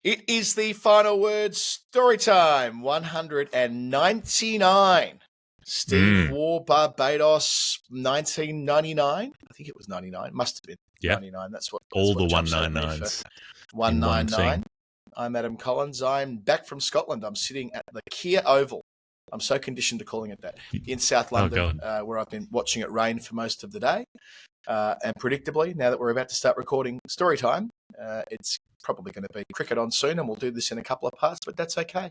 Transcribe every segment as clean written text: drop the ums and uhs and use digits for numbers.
It is the final word story time, 199. Steve War, Barbados, 1999. I think it was 99. Must have been 99. That's what all the jumps out at me 199s. 199. I'm Adam Collins. I'm back from Scotland. I'm sitting at the Kia Oval. I'm so conditioned to calling it that. In South London, where I've been watching it rain for most of the day. And predictably, now that we're about to start recording story time, it's probably going to be cricket on soon, and we'll do this in a couple of parts, but that's okay.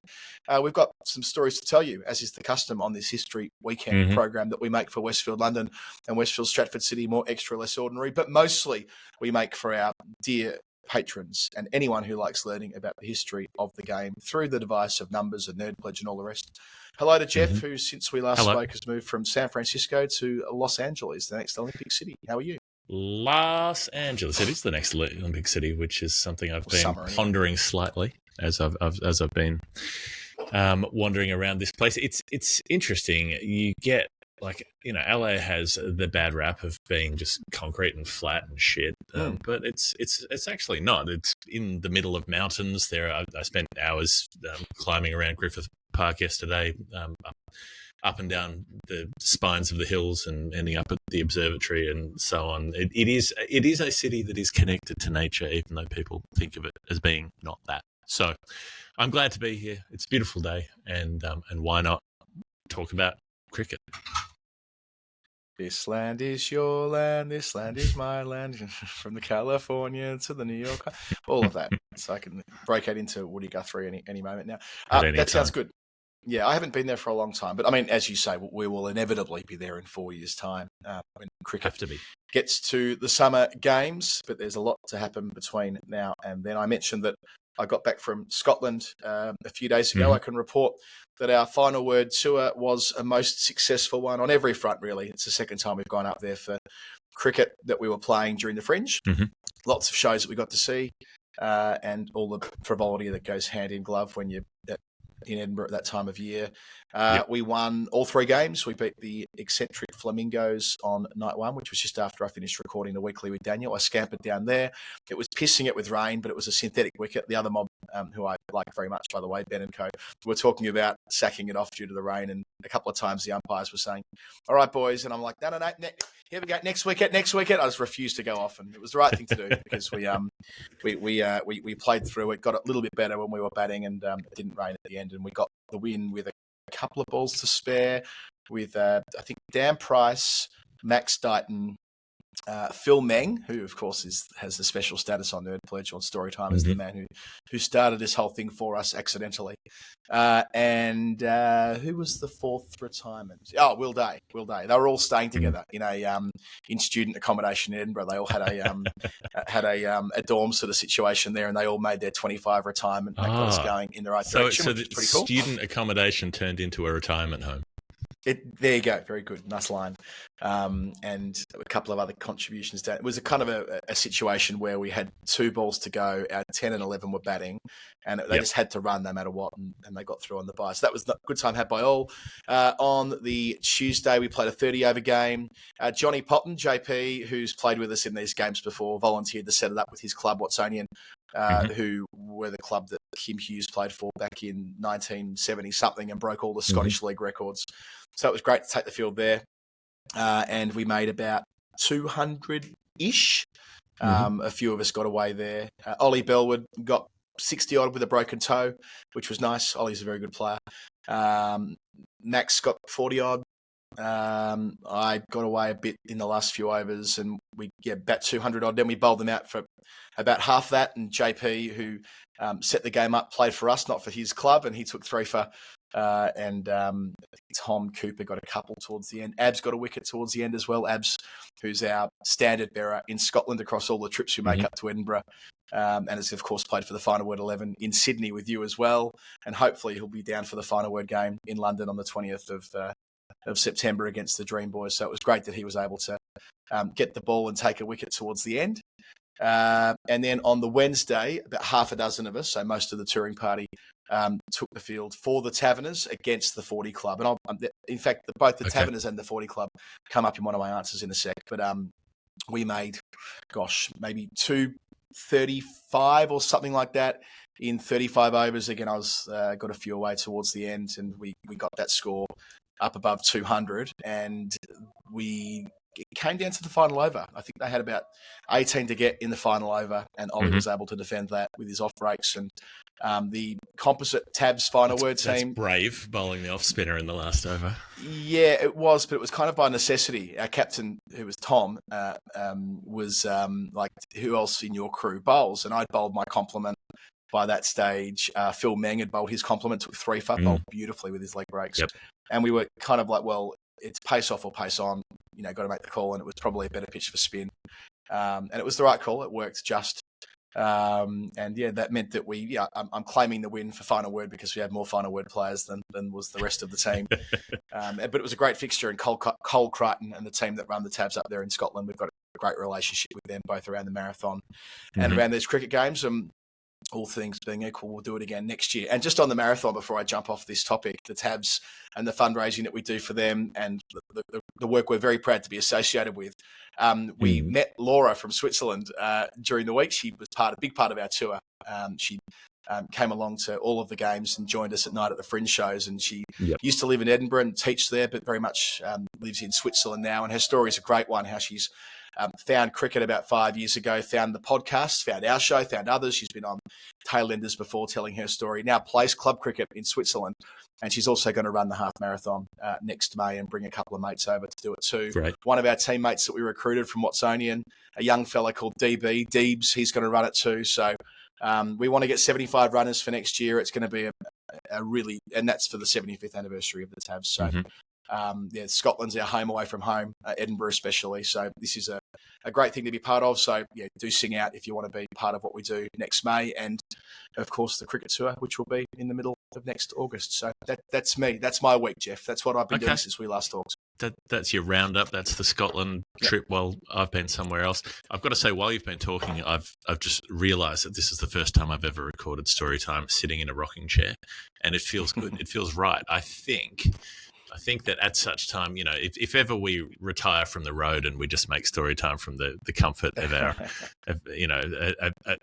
We've got some stories to tell you, as is the custom on this History Weekend program that we make for Westfield London and Westfield Stratford City, more extra, less ordinary, but mostly we make for our dear patrons and anyone who likes learning about the history of the game through the device of numbers and Nerd Pledge and all the rest. Hello to Jeff, who since we last spoke has moved from San Francisco to Los Angeles, the next Olympic city. How are you? Los Angeles. It is the next Olympic city, which is something I've been pondering slightly as I've been wandering around this place. It's interesting. You get LA has the bad rap of being just concrete and flat and shit, but it's actually not. It's in the middle of mountains. I spent hours climbing around Griffith Park yesterday, up and down the spines of the hills and ending up at the observatory and so on. It is a city that is connected to nature, even though people think of it as being not that. So I'm glad to be here. It's a beautiful day, and why not talk about cricket? This land is your land, this land is my land, from the California to the New York, all of that. So I can break out into Woody Guthrie any moment now. That sounds good. Yeah, I haven't been there for a long time, but I mean, as you say, we will inevitably be there in 4 years' time when cricket gets to the summer games, but there's a lot to happen between now and then. I mentioned that I got back from Scotland a few days ago. I can report that our final word tour was a most successful one on every front, really. It's the second time we've gone up there for cricket that we were playing during the Fringe. Lots of shows that we got to see and all the frivolity that goes hand in glove when you're in Edinburgh at that time of year. We won all 3 games. We beat the eccentric Flamingos on night 1, which was just after I finished recording the weekly with Daniel. I scampered down there. It was pissing it with rain, but it was a synthetic wicket. The other mob, who I like very much, by the way, Ben and Co, were talking about sacking it off due to the rain, and a couple of times the umpires were saying, all right, boys, and I'm like, no, here we go, next wicket. I just refused to go off, and it was the right thing to do because we played through it, got a little bit better when we were batting, and it didn't rain at the end, and we got the win with a couple of balls to spare with, I think, Dan Price, Max Dighton, Phil Meng, who, of course, has the special status on Nerd Pledge on Storytime as the man who started this whole thing for us accidentally. And who was the 4th retirement? Oh, Will Day. They were all staying together in student accommodation in Edinburgh. They all had a dorm sort of situation there, and they all made their 25 retirement. And that got us going in the right direction, which is pretty cool. Student accommodation turned into a retirement home. There you go. Very good. Nice line. And a couple of other contributions. It was a kind of a situation where we had 2 balls to go. Our 10 and 11 were batting, and they just had to run no matter what, and they got through on the bye. So that was a good time had by all. On the Tuesday, we played a 30-over game. Johnny Potten, JP, who's played with us in these games before, volunteered to set it up with his club, Watsonian, who were the club that Kim Hughes played for back in 1970-something and broke all the Scottish League records. So it was great to take the field there. And we made about 200-ish. A few of us got away there. Ollie Bellwood got 60-odd with a broken toe, which was nice. Ollie's a very good player. Max got 40-odd. I got away a bit in the last few overs, and we about 200-odd. Then we bowled them out for about half that, and JP, who set the game up, played for us, not for his club, and he took 3 for... and Tom Cooper got a couple towards the end. Abs got a wicket towards the end as well. Abs, who's our standard bearer in Scotland across all the trips we make up to Edinburgh, and has, of course, played for the Final Word 11 in Sydney with you as well. And hopefully he'll be down for the Final Word game in London on the 20th of September against the Dream Boys. So it was great that he was able to get the ball and take a wicket towards the end. And then on the Wednesday, about half a dozen of us, so most of the touring party, took the field for the Taverners against the 40 Club. And in fact, both the Taverners and the 40 Club come up in one of my answers in a sec. But we made, maybe 235 or something like that in 35 overs. Again, I was got a few away towards the end, and we got that score up above 200, and it came down to the final over. I think they had about 18 to get in the final over, and Ollie was able to defend that with his off breaks. And the composite Tabs final word team. That's brave, bowling the off spinner in the last over. Yeah, it was, but it was kind of by necessity. Our captain, who was Tom, was like, who else in your crew bowls? And I'd bowled my complement by that stage. Phil Meng had bowled his complement, took 3 for, bowled beautifully with his leg breaks. Yep. And we were kind of like, well, it's pace off or pace on. Got to make the call, and it was probably a better pitch for spin. And it was the right call. It worked just. And that meant that I'm claiming the win for final word because we had more final word players than was the rest of the team. But it was a great fixture, and Cole Crichton and the team that run the Tabs up there in Scotland, we've got a great relationship with them, both around the marathon and around these cricket games. All things being equal, we'll do it again next year. And just on the marathon, before I jump off this topic, the Tabs and the fundraising that we do for them, and the work we're very proud to be associated with. We met Laura from Switzerland during the week. She was a big part of our tour. She came along to all of the games and joined us at night at the fringe shows. And she used to live in Edinburgh and teach there, but very much lives in Switzerland now. And her story is a great one, how she's found cricket about 5 years ago, found the podcast, found our show, found others. She's been on Tailenders before telling her story, now plays club cricket in Switzerland. And she's also going to run the half marathon next May and bring a couple of mates over to do it too. Right. One of our teammates that we recruited from Watsonian, a young fella called Deebs, he's going to run it too. So we want to get 75 runners for next year. It's going to be a really, and that's for the 75th anniversary of the Tabs. So Scotland's our home away from home, Edinburgh especially. So this is a great thing to be part of. So do sing out if you want to be part of what we do next May, and of course the cricket tour, which will be in the middle of next August. So that's me. That's my week, Jeff. That's what I've been doing since we last talked. That's your roundup. That's the Scotland trip while I've been somewhere else. I've got to say, while you've been talking, I've just realised that this is the first time I've ever recorded story time sitting in a rocking chair, and it feels good. It feels right. I think that at such time, if ever we retire from the road and we just make story time from the comfort of our,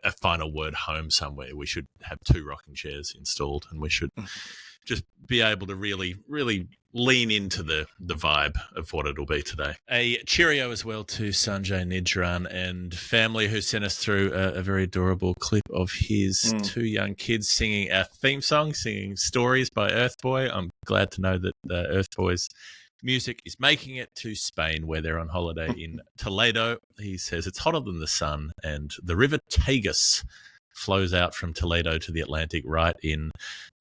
a final word home somewhere, we should have 2 rocking chairs installed, and we should just be able to really, really lean into the vibe of what it'll be today. A cheerio as well to Sanjay Nidran and family, who sent us through a very adorable clip of his 2 young kids singing our theme song, singing Stories by Earth Boy. I'm glad to know that the Earth Boy's music is making it to Spain, where they're on holiday in Toledo. He says it's hotter than the sun, and the river Tagus flows out from Toledo to the Atlantic right in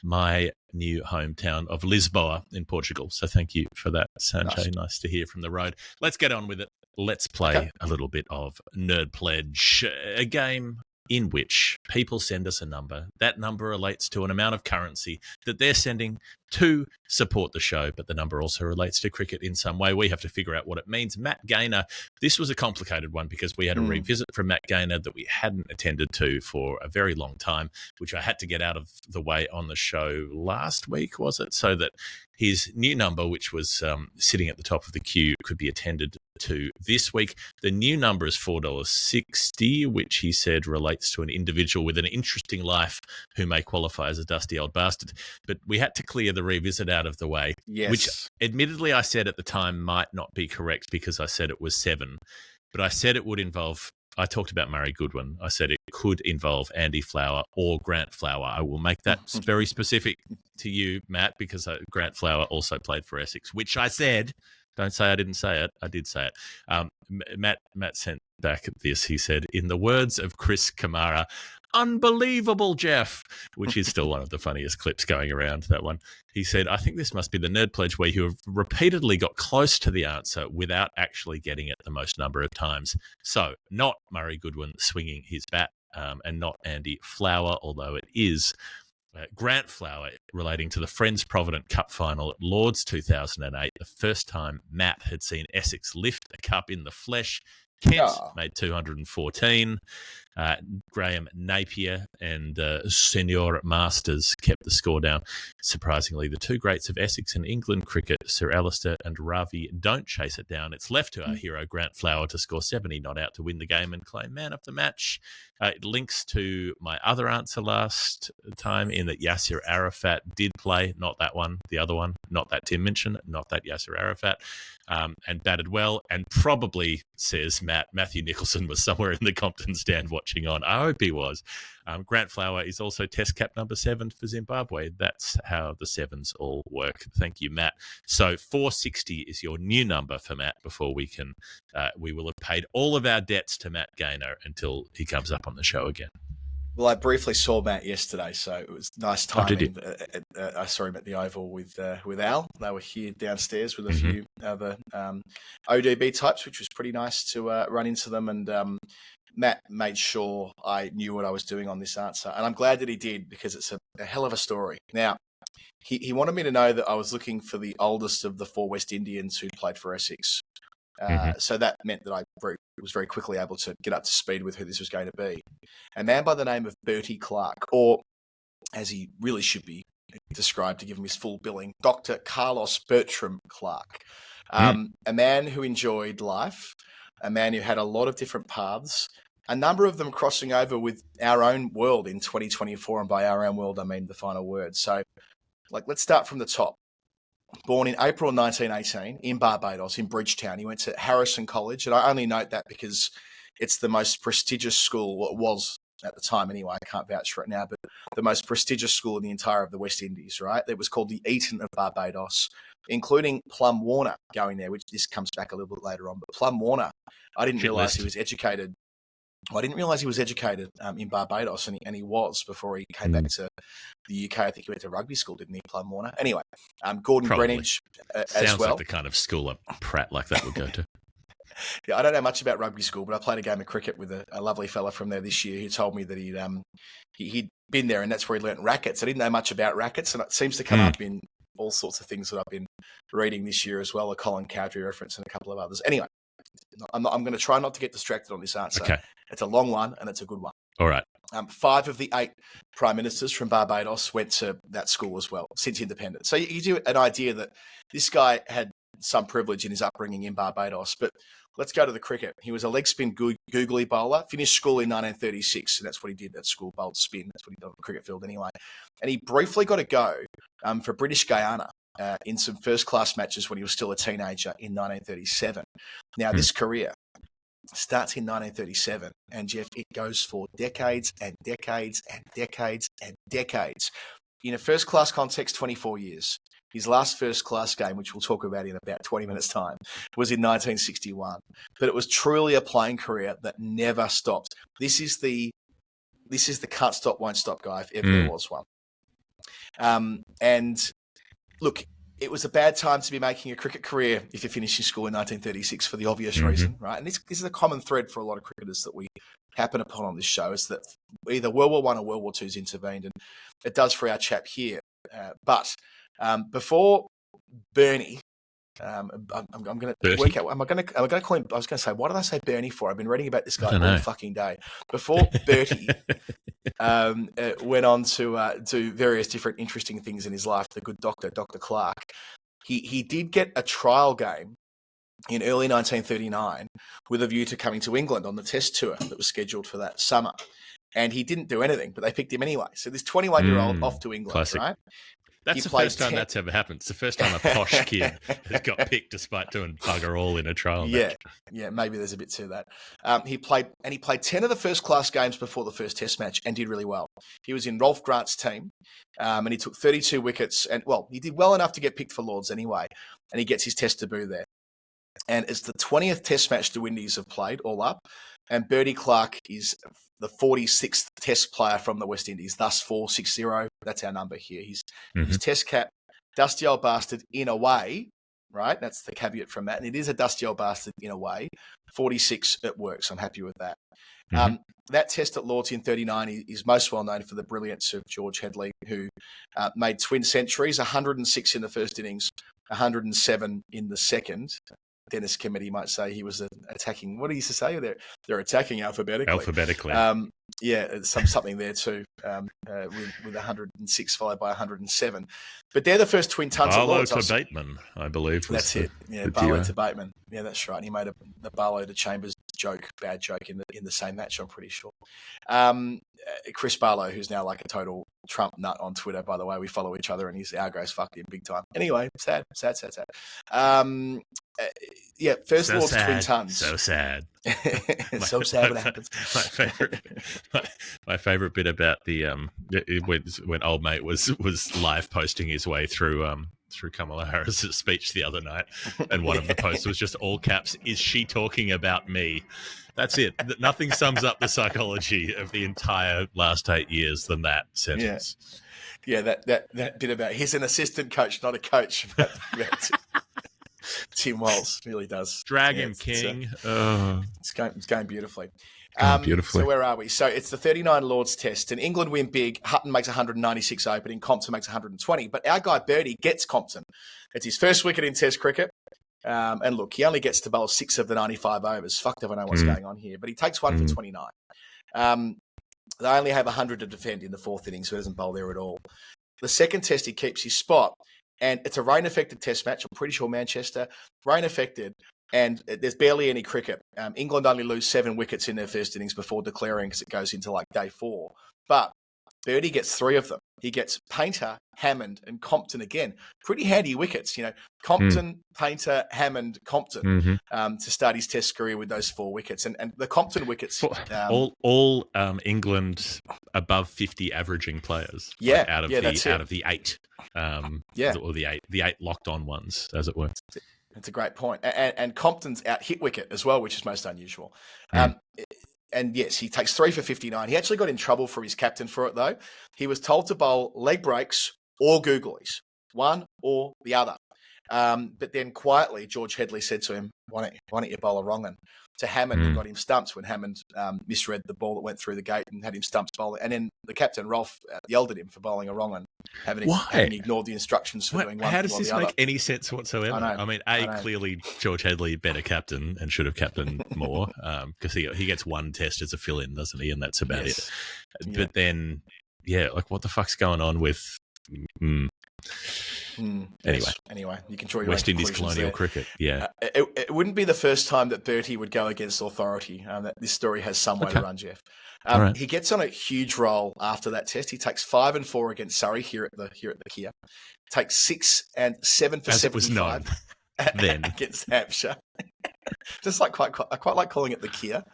my new hometown of Lisboa in Portugal. So thank you for that, Sanjay. Nice to hear from the road. Let's get on with it. Let's play a little bit of Nerd Pledge, a game in which people send us a number. That number relates to an amount of currency that they're sending to support the show, but the number also relates to cricket in some way. We have to figure out what it means. Matt Gaynor, this was a complicated one because we had a revisit from Matt Gaynor that we hadn't attended to for a very long time, which I had to get out of the way on the show last week, was it? So that his new number, which was sitting at the top of the queue, could be attended to this week. The new number is $4.60, which he said relates to an individual with an interesting life who may qualify as a dusty old bastard. But we had to clear the revisit out of the way, which admittedly I said at the time might not be correct because I said it was 7, but I said it would involve, I talked about Murray Goodwin. I said it could involve Andy Flower or Grant Flower. I will make that very specific to you, Matt, because Grant Flower also played for Essex, which I said. Don't say I didn't say it. I did say it. Matt sent back this. He said, in the words of Chris Kamara, unbelievable, Jeff, which is still one of the funniest clips going around, that one. He said, I think this must be the Nerd Pledge where you have repeatedly got close to the answer without actually getting it the most number of times. So not Murray Goodwin swinging his bat and not Andy Flower, although it is Grant Flower, relating to the Friends Provident Cup final at Lord's 2008, the first time Matt had seen Essex lift a cup in the flesh. Kent Oh. made 214. Graham Napier and Senior Masters kept the score down. Surprisingly, the two greats of Essex and England cricket, Sir Alistair and Ravi, don't chase it down. It's left to our hero, Grant Flower, to score 70 not out to win the game and claim man of the match. It links to my other answer last time in that Yasser Arafat did play, not that one, the other one, not that Tim mentioned, not that Yasser Arafat, and batted well. And probably, says Matthew Nicholson was somewhere in the Compton stand watching on. I hope he was. Grant Flower is also Test cap number 7 for Zimbabwe. That's how the sevens all work. Thank you, Matt. So 460 is your new number for Matt before we can. We will have paid all of our debts to Matt Gaynor until he comes up on the show again. Well, I briefly saw Matt yesterday, so it was nice timing. I saw him at the Oval with Al. They were here downstairs with a few other ODB types, which was pretty nice to run into them. And Matt made sure I knew what I was doing on this answer. And I'm glad that he did, because it's a hell of a story. Now, he wanted me to know that I was looking for the oldest of the 4 West Indians who played for Essex. So that meant that I was very quickly able to get up to speed with who this was going to be. A man by the name of Bertie Clark, or as he really should be described to give him his full billing, Dr. Carlos Bertram Clark. A man who enjoyed life, a man who had a lot of different paths, a number of them crossing over with our own world in 2024. And by our own world, I mean the final word. So, let's start from the top. Born in April 1918 in Barbados, in Bridgetown. He went to Harrison College, and I only note that because it's the most prestigious school, well, it was at the time anyway, I can't vouch for it now, but the most prestigious school in the entire of the West Indies, right? It was called the Eton of Barbados, including Plum Warner going there, which this comes back a little bit later on. But Plum Warner, I didn't realise he was educated. I didn't realise he was educated in Barbados, and he was before he came back to the UK. I think he went to rugby school, didn't he, Plum Warner? Anyway, Gordon Probably. Greenwich as Sounds well. like the kind of school a prat like that would go to. Yeah, I don't know much about rugby school, but I played a game of cricket with a lovely fella from there this year who told me that he'd been there, and that's where he learnt rackets. I didn't know much about rackets, and it seems to come up in all sorts of things that I've been reading this year as well, a Colin Cowdrey reference and a couple of others. Anyway, I'm going to try not to get distracted on this answer. Okay. It's a long one, and it's a good one. All right. 5 of the 8 prime ministers from Barbados went to that school as well since independence. So you do an idea that this guy had some privilege in his upbringing in Barbados. But let's go to the cricket. He was a leg spin googly bowler, finished school in 1936, and that's what he did at school, bowled spin. That's what he did on the cricket field anyway. And he briefly got a go for British Guyana in some first-class matches when he was still a teenager in 1937. Now, this career starts in 1937, and Jeff, it goes for decades and decades and decades and decades. In a first-class context, 24 years. His last first-class game, which we'll talk about in about 20 minutes' time, was in 1961. But it was truly a playing career that never stopped. This is the can't stop, won't stop guy, if ever there was one. And look, it was a bad time to be making a cricket career if you're finishing school in 1936 for the obvious reason, right? And this is a common thread for a lot of cricketers that we happen upon on this show, is that either World War I or World War II's intervened, and it does for our chap here. But before Bernie, I'm going to work out. Am I going to call him? I was going to say, what did I say Bernie for? I've been reading about this guy all fucking day. Before Bertie went on to do various different interesting things in his life, the good doctor, Dr. Clark, he did get a trial game in early 1939 with a view to coming to England on the test tour that was scheduled for that summer. And he didn't do anything, but they picked him anyway. So this 21-year-old off to England, classic. right? That's the first time that's ever happened. It's the first time a posh kid has got picked despite doing bugger all in a trial match. Yeah, maybe there's a bit to that. He played 10 of the first-class games before the first test match and did really well. He was in Rolf Grant's team, and he took 32 wickets. And, well, he did well enough to get picked for Lords anyway, and he gets his test debut there. And it's the 20th test match the Windies have played all up, and Bertie Clark is the 46th test player from the West Indies, thus 460. That's our number here. He's test cap, dusty old bastard in a way, right? That's the caveat from that. And it is a dusty old bastard in a way. 46 at work, so I'm happy with that. That test at Lords in 39 is most well known for the brilliance of George Headley, who made twin centuries, 106 in the first innings, 107 in the second. Dennis Kennedy might say he was attacking. What do you used to say? They're attacking alphabetically. Something there too, with 106 followed by 107. But they're the first twin tons of Barlow Lords. to Bateman, I believe. That's it. Yeah, Barlow to Bateman. Yeah, that's right. And he made the Barlow to Chambers bad joke in the same match, I'm pretty sure. Chris Barlow, who's now like a total Trump nut on Twitter, by the way. We follow each other and his Argos fucked him big time. Anyway, sad. First so Lord's sad, twin tons. So sad. So sad when it happens. My favorite bit about the when old mate was live posting his way through Kamala Harris's speech the other night, and one of the posts was just all caps, "Is she talking about me?" That's it. Nothing sums up the psychology of the entire last 8 years than that sentence. Yeah, that bit about he's an assistant coach, not a coach. Tim Walz really does. Drag him, King. It's going beautifully. Beautifully. So where are we? So it's the 39 Lords Test, and England win big. Hutton makes 196 opening. Compton makes 120. But our guy Birdie gets Compton. It's his first wicket in Test cricket. And look, he only gets to bowl 6 of the 95 overs. Fucked if I know what's going on here. But he takes 1 for 29. They only have 100 to defend in the 4th innings, so he doesn't bowl there at all. The second Test, he keeps his spot. And it's a rain-affected Test match. I'm pretty sure Manchester, rain-affected. And there's barely any cricket. England only lose 7 wickets in their first innings before declaring because it goes into like day 4. But Birdie gets 3 of them. He gets Painter, Hammond, and Compton again. Pretty handy wickets, Compton, Painter, Hammond, Compton to start his Test career with those 4 wickets. And the Compton wickets, all England above 50 averaging players. Yeah, out of the 8. Or the 8 locked on ones, as it were. That's a great point. And Compton's out hit wicket as well, which is most unusual. And yes, he takes 3 for 59. He actually got in trouble for his captain for it, though. He was told to bowl leg breaks or googlies, one or the other. But then quietly, George Headley said to him, why don't you bowl a wrong one? To Hammond and got him stumped when Hammond misread the ball that went through the gate and had him stumped bowling. And then the captain, Rolf, yelled at him for bowling a wrong one, having ignored the instructions for doing one. How does this make any sense whatsoever? I mean, clearly George Headley better captain and should have captained more because he gets 1 Test as a fill-in, doesn't he? And that's about it. But then, what the fuck's going on with... Anyway, you can draw your West own Indies colonial there. cricket. Yeah, it wouldn't be the first time that Bertie would go against authority. That this story has some way to run, Jeff. Right. He gets on a huge roll after that Test. He takes 5 and 4 against Surrey here at the Kia. Takes 6 and 7 for 75 then against Hampshire. Just like I quite like calling it the Kia.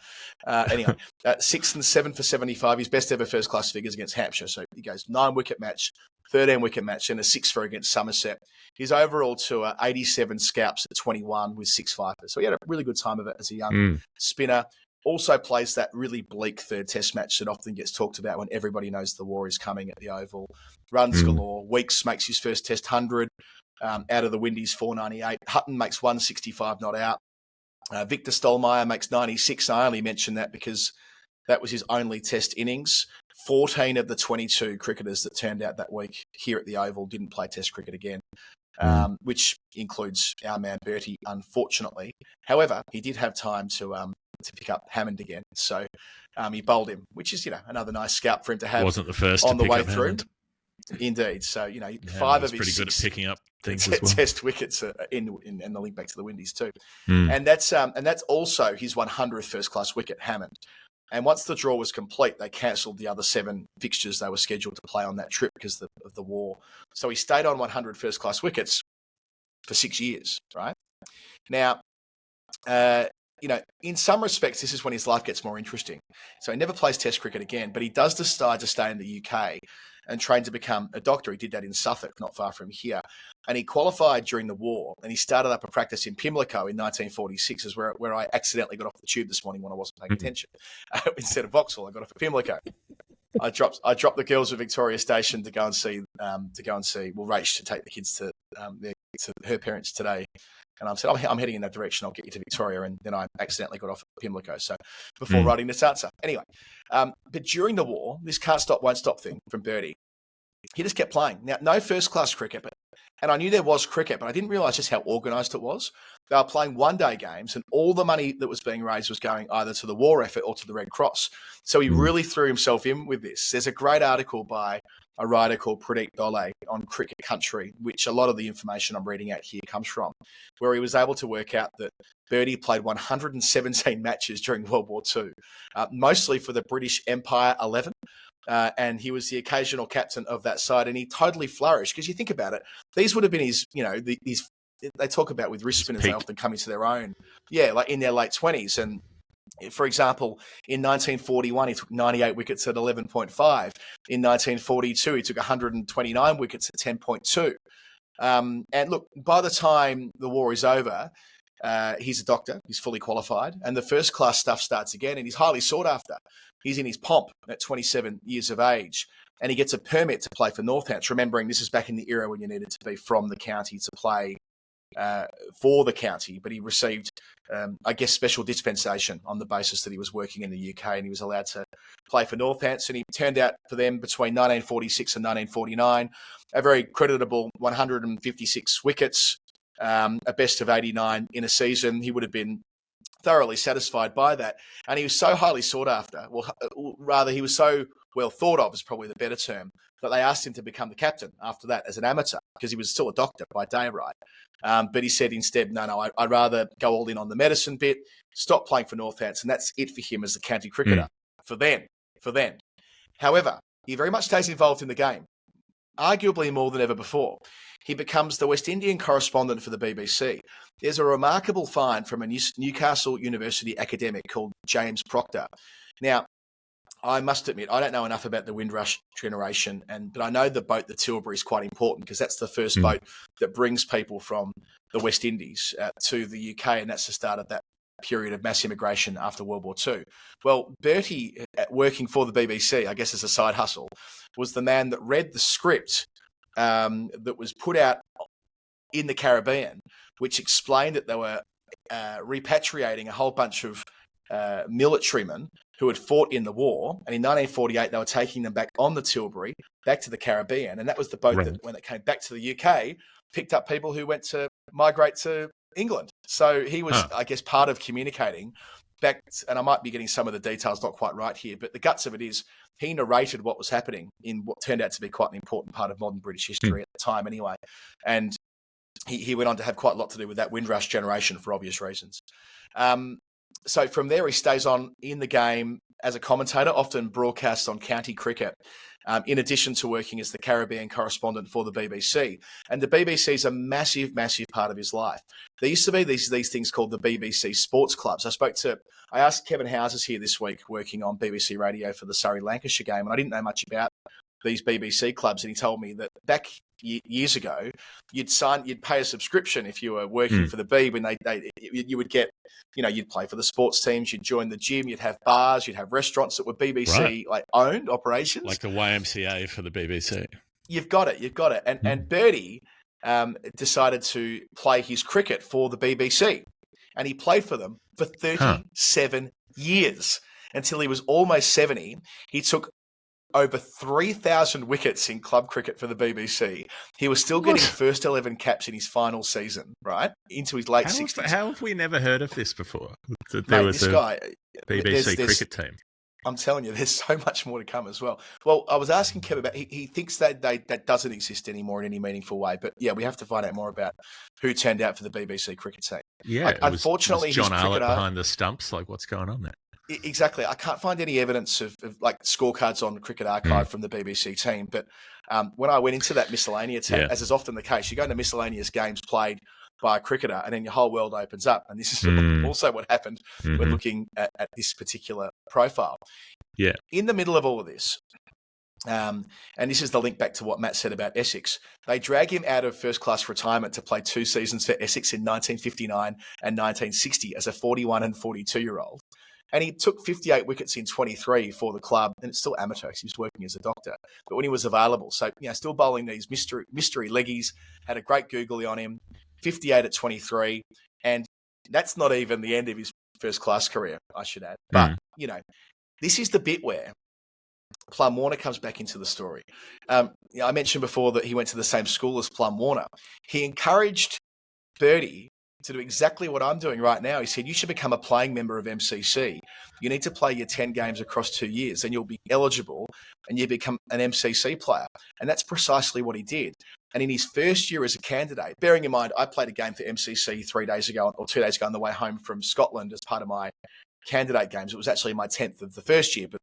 Anyway, 6 and 7 for 75. His best ever first class figures against Hampshire. So he goes 9 wicket match, 13 wicket match, and a 6 for against Somerset. His overall tour, 87 scalps at 21 with 6 fifers. So he had a really good time of it as a young spinner. Also plays that really bleak third Test match that often gets talked about when everybody knows the war is coming at the Oval. Runs galore. Weeks makes his first Test 100. Out of the Windies, 498. Hutton makes 165 not out. Victor Stolmeyer makes 96. I only mention that because that was his only Test innings. 14 of the 22 cricketers that turned out that week here at the Oval didn't play Test cricket again, which includes our man Bertie, unfortunately. However, he did have time to pick up Hammond again. So he bowled him, which is, another nice scalp for him to have. Wasn't the first on to the pick way up through. Hammond. Indeed. So, 5 of his pretty 6 good at picking up things as well. Test wickets in the link back to the Windies too. And that's also his 100th first class wicket, Hammond. And once the draw was complete, they cancelled the other 7 fixtures they were scheduled to play on that trip because of the war. So he stayed on 100 first class wickets for 6 years, right? Now, in some respects, this is when his life gets more interesting. So he never plays Test cricket again, but he does decide to stay in the UK and train to become a doctor. He did that in Suffolk, not far from here. And he qualified during the war, and he started up a practice in Pimlico in 1946, is where I accidentally got off the tube this morning when I wasn't paying attention. Instead of Vauxhall, I got off at Pimlico. I dropped the girls at Victoria Station to go and see. Well, Rach to take the kids to her parents today. And I said, I'm heading in that direction. I'll get you to Victoria. And then I accidentally got off at Pimlico. So before writing this answer. Anyway, but during the war, this can't stop, won't stop thing from Bertie, he just kept playing. Now, no first-class cricket, but And I knew there was cricket, but I didn't realise just how organised it was. They were playing one-day games, and all the money that was being raised was going either to the war effort or to the Red Cross. So he really threw himself in with this. There's a great article by a writer called Pradeep Dole on Cricket Country, which a lot of the information I'm reading out here comes from, where he was able to work out that Bertie played 117 matches during World War II, mostly for the British Empire 11. And he was the occasional captain of that side, and he totally flourished. Because you think about it, these would have been his, they talk about with wrist spinners, they often come into their own, like in their late 20s. And for example, in 1941, he took 98 wickets at 11.5. In 1942, he took 129 wickets at 10.2. And look, by the time the war is over, he's a doctor, he's fully qualified, and the first class stuff starts again, and he's highly sought after. He's in his pomp at 27 years of age, and he gets a permit to play for Northants, remembering this is back in the era when you needed to be from the county to play for the county, but he received, special dispensation on the basis that he was working in the UK, and he was allowed to play for Northants, and he turned out for them between 1946 and 1949, a very creditable 156 wickets, a best of 89 in a season. He would have been thoroughly satisfied by that. And he was so highly sought after, he was so well thought of is probably the better term, that they asked him to become the captain after that as an amateur, because he was still a doctor by day, right? But he said instead, no, I'd rather go all in on the medicine bit, stop playing for Northants, and that's it for him as a county cricketer for then. However, he very much stays involved in the game, arguably more than ever before. He becomes the West Indian correspondent for the BBC. There's a remarkable find from a Newcastle University academic called James Proctor. Now, I must admit, I don't know enough about the Windrush generation, but I know the boat, the Tilbury, is quite important because that's the first boat that brings people from the West Indies to the UK, and that's the start of that period of mass immigration after World War II. Well, Bertie, working for the BBC, I guess as a side hustle, was the man that read the script that was put out in the Caribbean, which explained that they were repatriating a whole bunch of militarymen who had fought in the war. And in 1948, they were taking them back on the Tilbury, back to the Caribbean. And that was the boat that, when it came back to the UK, picked up people who went to migrate to England. So he was, I guess, part of communicating back, and I might be getting some of the details not quite right here, but the guts of it is he narrated what was happening in what turned out to be quite an important part of modern British history at the time anyway. And he went on to have quite a lot to do with that Windrush generation for obvious reasons. So from there, he stays on in the game as a commentator, often broadcasts on county cricket, in addition to working as the Caribbean correspondent for the BBC. And the BBC is a massive, massive part of his life. There used to be these things called the BBC sports clubs. I asked Kevin Houses here this week, working on BBC Radio for the Surrey-Lancashire game, and I didn't know much about these BBC clubs, and he told me that back years ago, you'd pay a subscription if you were working for the Beeb, and you would get, you'd play for the sports teams, you'd join the gym, you'd have bars, you'd have restaurants that were BBC owned operations, like the YMCA for the BBC. You've got it, and Bertie decided to play his cricket for the BBC, and he played for them for 37 years until he was almost 70. He took over 3,000 wickets in club cricket for the BBC. He was still getting first 11 caps in his final season, right? Into his late 60s. How have we never heard of this before? This guy, BBC cricket team. I'm telling you, there's so much more to come as well. Well, I was asking Kevin about, he thinks that that doesn't exist anymore in any meaningful way. But yeah, we have to find out more about who turned out for the BBC cricket team. Yeah, unfortunately, was John Arlott behind the stumps. Like, what's going on there? Exactly. I can't find any evidence of like scorecards on Cricket Archive from the BBC team. But when I went into that miscellaneous team, as is often the case, you go into miscellaneous games played by a cricketer and then your whole world opens up. And this is also what happened when looking at this particular profile. Yeah. In the middle of all of this, and this is the link back to what Matt said about Essex, they drag him out of first-class retirement to play 2 seasons for Essex in 1959 and 1960 as a 41 and 42-year-old. And he took 58 wickets in 23 for the club, and it's still amateur because he was working as a doctor. But when he was available, so still bowling these mystery leggies, had a great googly on him, 58 at 23, and that's not even the end of his first-class career, I should add. But, this is the bit where Plum Warner comes back into the story. I mentioned before that he went to the same school as Plum Warner. He encouraged Birdie to do exactly what I'm doing right now. He said, you should become a playing member of MCC. You need to play your 10 games across 2 years and you'll be eligible and you become an MCC player. And that's precisely what he did. And in his first year as a candidate, bearing in mind, I played a game for MCC 3 days ago or 2 days ago on the way home from Scotland as part of my candidate games. It was actually my 10th of the first year, but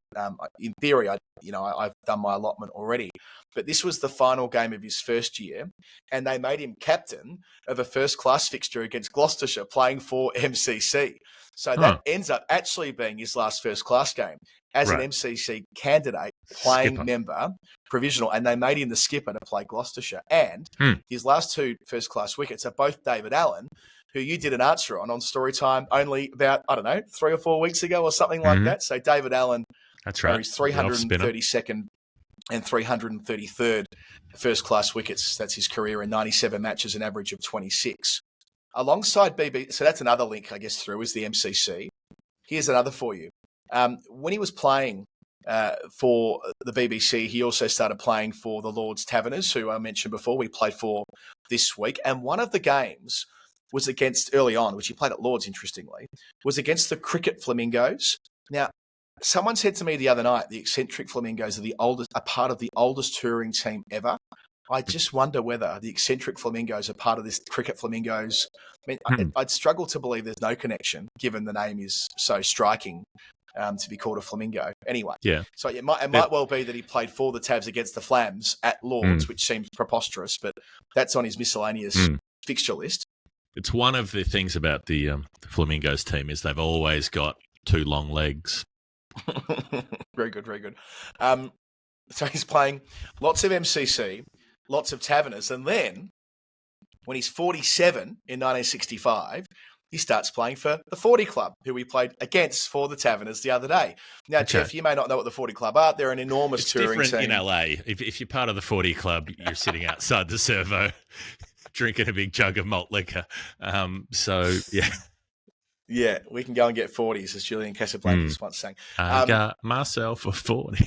in theory, I've done my allotment already. But this was the final game of his first year, and they made him captain of a first-class fixture against Gloucestershire, playing for MCC. So that ends up actually being his last first-class game as an MCC candidate, playing member, provisional, and they made him the skipper to play Gloucestershire. And his last 2 first-class wickets are both David Allen, who you did an answer on Storytime only about, 3 or 4 weeks ago or something like that. So David Allen, that's right, his 332nd and 333rd first-class wickets. That's his career in 97 matches, an average of 26. Alongside BB, so that's another link, I guess, through is the MCC. Here's another for you. When he was playing for the BBC, he also started playing for the Lord's Taverners, who I mentioned before we played for this week. And one of the games was against, early on, which he played at Lord's, interestingly, was against the Cricket Flamingos. Now, someone said to me the other night, the eccentric Flamingos are part of the oldest touring team ever. I just wonder whether the eccentric Flamingos are part of this Cricket Flamingos. I mean, I'd struggle to believe there's no connection, given the name is so striking to be called a flamingo. Anyway, so it might well be that he played for the Tabs against the Flams at Lord's, which seems preposterous, but that's on his miscellaneous fixture list. It's one of the things about the Flamingos team is they've always got 2 long legs. Very good, very good. So he's playing lots of MCC, lots of Taverners, and then when he's 47 in 1965, he starts playing for the 40 Club, who we played against for the Taverners the other day. Now, Jeff, you may not know what the 40 Club are. They're an enormous touring team. It's different in LA. If you're part of the 40 Club, you're sitting outside the servo drinking a big jug of malt liquor. Yeah, we can go and get 40s, as Julian Casablancas once sang. I got myself a 40.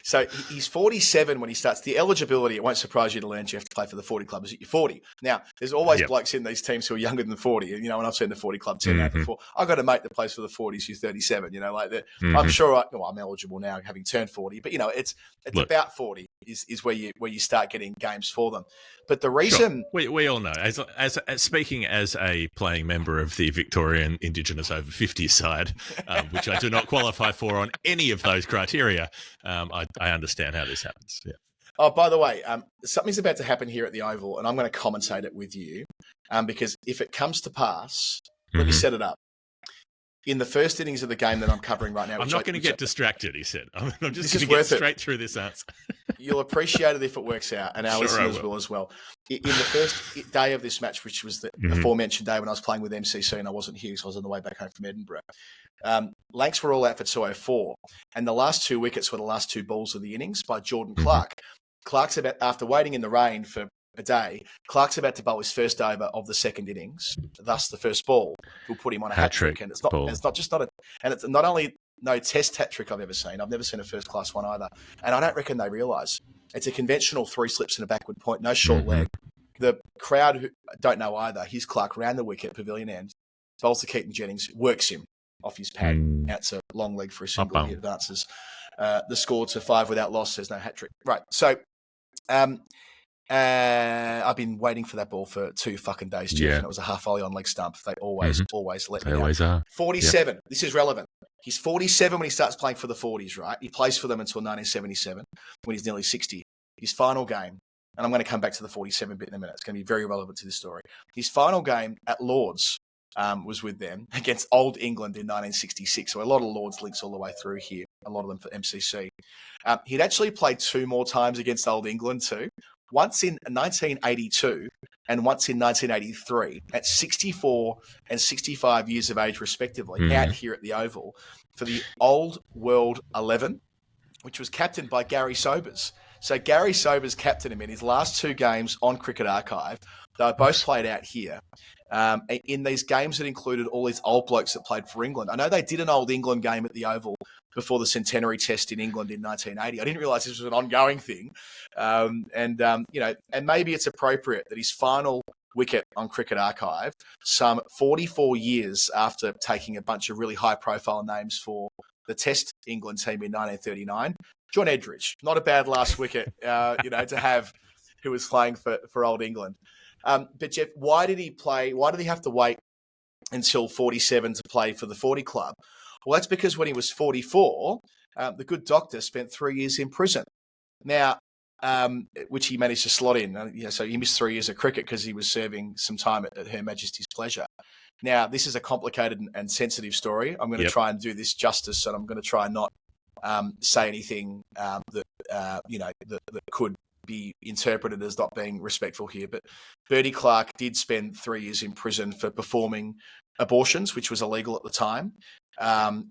So he's 47 when he starts. The eligibility, it won't surprise you to learn you have to play for the 40 Club is that you're 40. Now, there's always blokes in these teams who are younger than 40. And I've seen the 40 Club turn out before. I've got a mate that plays for the 40s who's 37, like that. I'm sure I'm eligible now, having turned 40. But, it's about 40 is where you start getting games for them. But the reason... Sure. We all know, as speaking as a playing member of the Victorian Indigenous over 50 side, which I do not qualify for on any of those criteria, I understand how this happens. Yeah. Oh, by the way, something's about to happen here at the Oval, and I'm going to commentate it with you, because if it comes to pass, let me set it up. In the first innings of the game that I'm covering right now... I'm not going to get distracted, he said. I'm just going to get straight through this answer. You'll appreciate it if it works out, and our listeners will as well. In the first day of this match, which was the aforementioned day when I was playing with MCC and I wasn't here because I was on the way back home from Edinburgh, Lanks were all out for 204, and the last 2 wickets were the last 2 balls of the innings by Jordan Clark. Clark's after waiting in the rain for a day, Clark's about to bowl his first over of the second innings, thus the first ball will put him on a hat trick. And it's not only no test hat trick I've ever seen. I've never seen a first class one either. And I don't reckon they realise it's a conventional 3 slips and a backward point, no short leg. The crowd who don't know either, here's Clark round the wicket, pavilion end, bowls to Keaton Jennings, works him off his pad, out to long leg for a single, he advances the score to 5 without loss. There's no hat trick. Right. So, I've been waiting for that ball for 2 fucking days, Jeff, and it was a half volley on leg stump. They always let me know. Always are. 47. This is relevant. He's 47 when he starts playing for the 40s, right? He plays for them until 1977 when he's nearly 60. His final game, and I'm going to come back to the 47 bit in a minute. It's going to be very relevant to this story. His final game at Lord's was with them against Old England in 1966. So a lot of Lord's links all the way through here, a lot of them for MCC. He'd actually played 2 more times against Old England too. Once in 1982 and once in 1983 at 64 and 65 years of age, respectively, out here at the Oval for the Old World 11, which was captained by Gary Sobers. So Gary Sobers captained him in his last 2 games on Cricket Archive. They were both played out here. In these games that included all these old blokes that played for England. I know they did an Old England game at the Oval before the centenary test in England in 1980. I didn't realise this was an ongoing thing. And maybe it's appropriate that his final wicket on Cricket Archive, some 44 years after taking a bunch of really high-profile names for the Test England team in 1939, John Edridge, not a bad last wicket, to have, who was playing for Old England. But Jeff, why did he play? Why did he have to wait until 47 to play for the 40 club? Well, that's because when he was 44, the good doctor spent 3 years in prison. Now, which he managed to slot in. So he missed 3 years of cricket because he was serving some time at Her Majesty's pleasure. Now, this is a complicated and sensitive story. I'm going to try and do this justice, and I'm going to try and not say anything that could be interpreted as not being respectful here. But Bertie Clark did spend 3 years in prison for performing abortions, which was illegal at the time.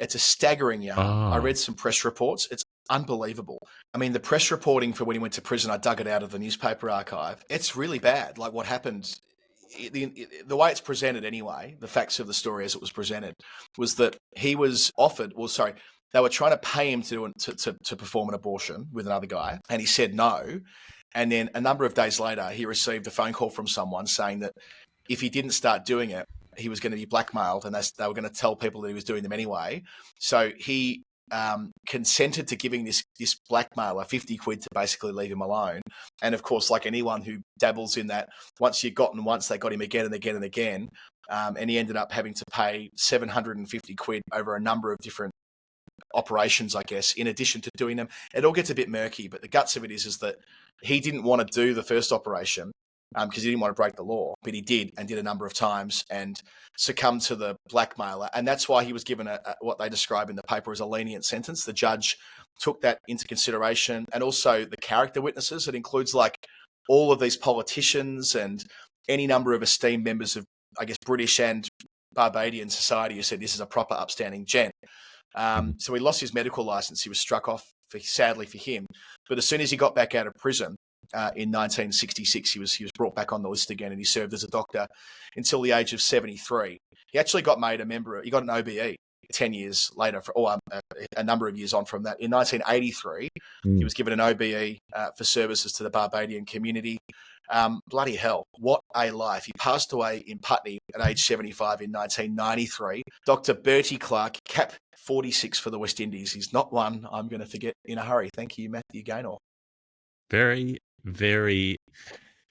It's a staggering yarn. I read some press reports. It's unbelievable. I mean, the press reporting for when he went to prison, I dug it out of the newspaper archive. It's really bad. Like what happened, the way it's presented anyway, the facts of the story as it was presented, was that he was offered, they were trying to pay him to perform an abortion with another guy, and he said no. And then a number of days later, he received a phone call from someone saying that if he didn't start doing it, he was going to be blackmailed, and they were going to tell people that he was doing them anyway. So he consented to giving this blackmailer 50 quid to basically leave him alone. And of course, like anyone who dabbles in that, once you've gotten once, they got him again and again and again. And he ended up having to pay 750 quid over a number of different operations, I guess, in addition to doing them. It all gets a bit murky, but the guts of it is that he didn't want to do the first operation because he didn't want to break the law, but he did, and did a number of times and succumbed to the blackmailer. And that's why he was given what they describe in the paper as a lenient sentence. The judge took that into consideration, and also the character witnesses. It includes like all of these politicians and any number of esteemed members of, I guess, British and Barbadian society who said this is a proper upstanding gent. So he lost his medical license. He was struck off, sadly for him. But as soon as he got back out of prison in 1966, he was brought back on the list again, and he served as a doctor until the age of 73. He actually got made a member. He got an OBE 10 years later, a number of years on from that. In 1983, he was given an OBE for services to the Barbadian community. Bloody hell, what a life. He passed away in Putney at age 75 in 1993. Dr. Bertie Clark, cap 46 for the West Indies. He's not one I'm going to forget in a hurry. Thank you, Matthew Gaynor. Very, very,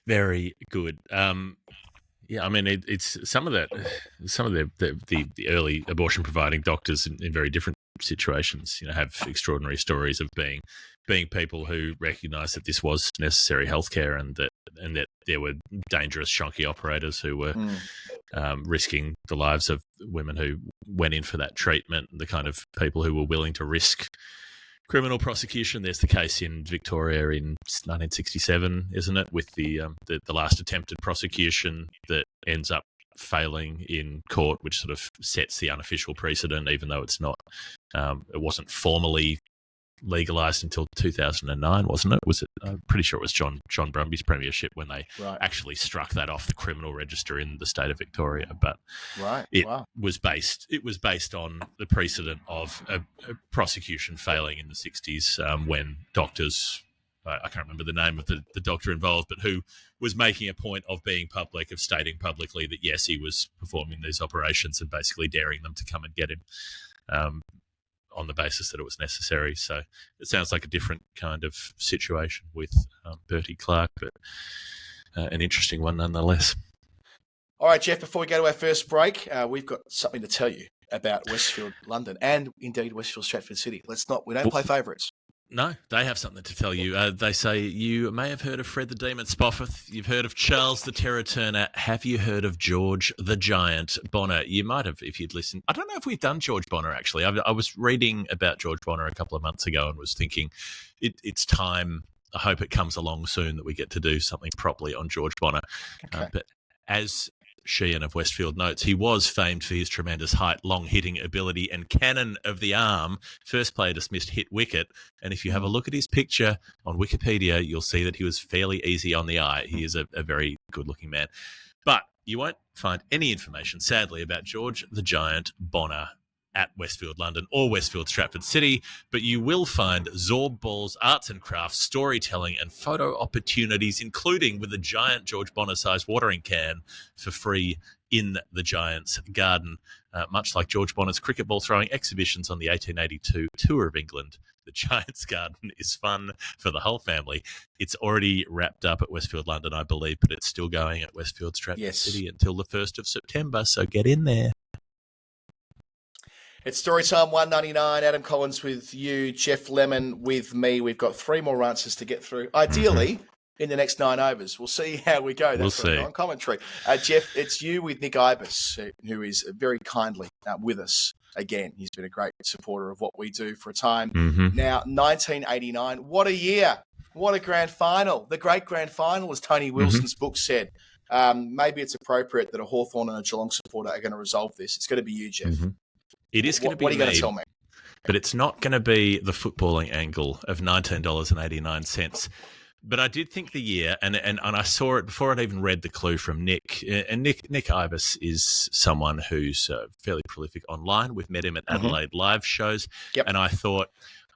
very good. I mean, it's some of the early abortion providing doctors in very different situations, have extraordinary stories of being people who recognised that this was necessary healthcare, and that there were dangerous shonky operators who were risking the lives of women who went in for that treatment, the kind of people who were willing to risk criminal prosecution. There's the case in Victoria in 1967, isn't it, with the last attempted prosecution that ends up failing in court, which sort of sets the unofficial precedent, even though it's not. It wasn't formally legalised until 2009, wasn't it? I'm pretty sure it was John Brumby's premiership when they actually struck that off the criminal register in the state of Victoria. But it was based on the precedent of a prosecution failing in the 60s when doctors, I can't remember the name of the doctor involved, but who was making a point of being public, of stating publicly that yes, he was performing these operations, and basically daring them to come and get him on the basis that it was necessary. So it sounds like a different kind of situation with Bertie Clark, but an interesting one nonetheless. All right, Jeff, before we go to our first break, we've got something to tell you about Westfield London and indeed Westfield Stratford City. We don't play favourites. No, they have something to tell you. They say you may have heard of Fred the Demon Spofford. You've heard of Charles the Terror Turner. Have you heard of George the Giant Bonner? You might have if you'd listened. I don't know if we've done George Bonner, actually. I was reading about George Bonner a couple of months ago and was thinking it's time. I hope it comes along soon that we get to do something properly on George Bonner. Okay. But as Sheehan of Westfield notes, he was famed for his tremendous height, long hitting ability, and cannon of the arm. First player dismissed hit wicket. And if you have a look at his picture on Wikipedia, you'll see that he was fairly easy on the eye. He is a very good-looking man. But you won't find any information, sadly, about George the Giant Bonner at Westfield London or Westfield Stratford City, but you will find Zorb balls, arts and crafts, storytelling and photo opportunities, including with a giant George Bonner-sized watering can for free in the Giants' garden, much like George Bonner's cricket ball throwing exhibitions on the 1882 Tour of England. The Giants' garden is fun for the whole family. It's already wrapped up at Westfield London, I believe, but it's still going at Westfield Stratford City until the 1st of September, so get in there. It's Storytime 199. Adam Collins with you, Jeff Lemon with me. We've got 3 more answers to get through. Ideally, in the next 9 overs. We'll see how we go. That's we'll see. On commentary. Jeff, it's you with Nick Ibis, who is very kindly with us again. He's been a great supporter of what we do for a time. Now, 1989. What a year. What a grand final. The great grand final, as Tony Wilson's book said. Maybe it's appropriate that a Hawthorn and a Geelong supporter are going to resolve this. It's going to be you, Jeff. It is going to be What are you going to tell me? But it's not going to be the footballing angle of $19.89. But I did think the year, and I saw it before I'd even read the clue from Nick. And Nick Ibis is someone who's fairly prolific online. We've met him at Adelaide live shows. Yep. And I thought,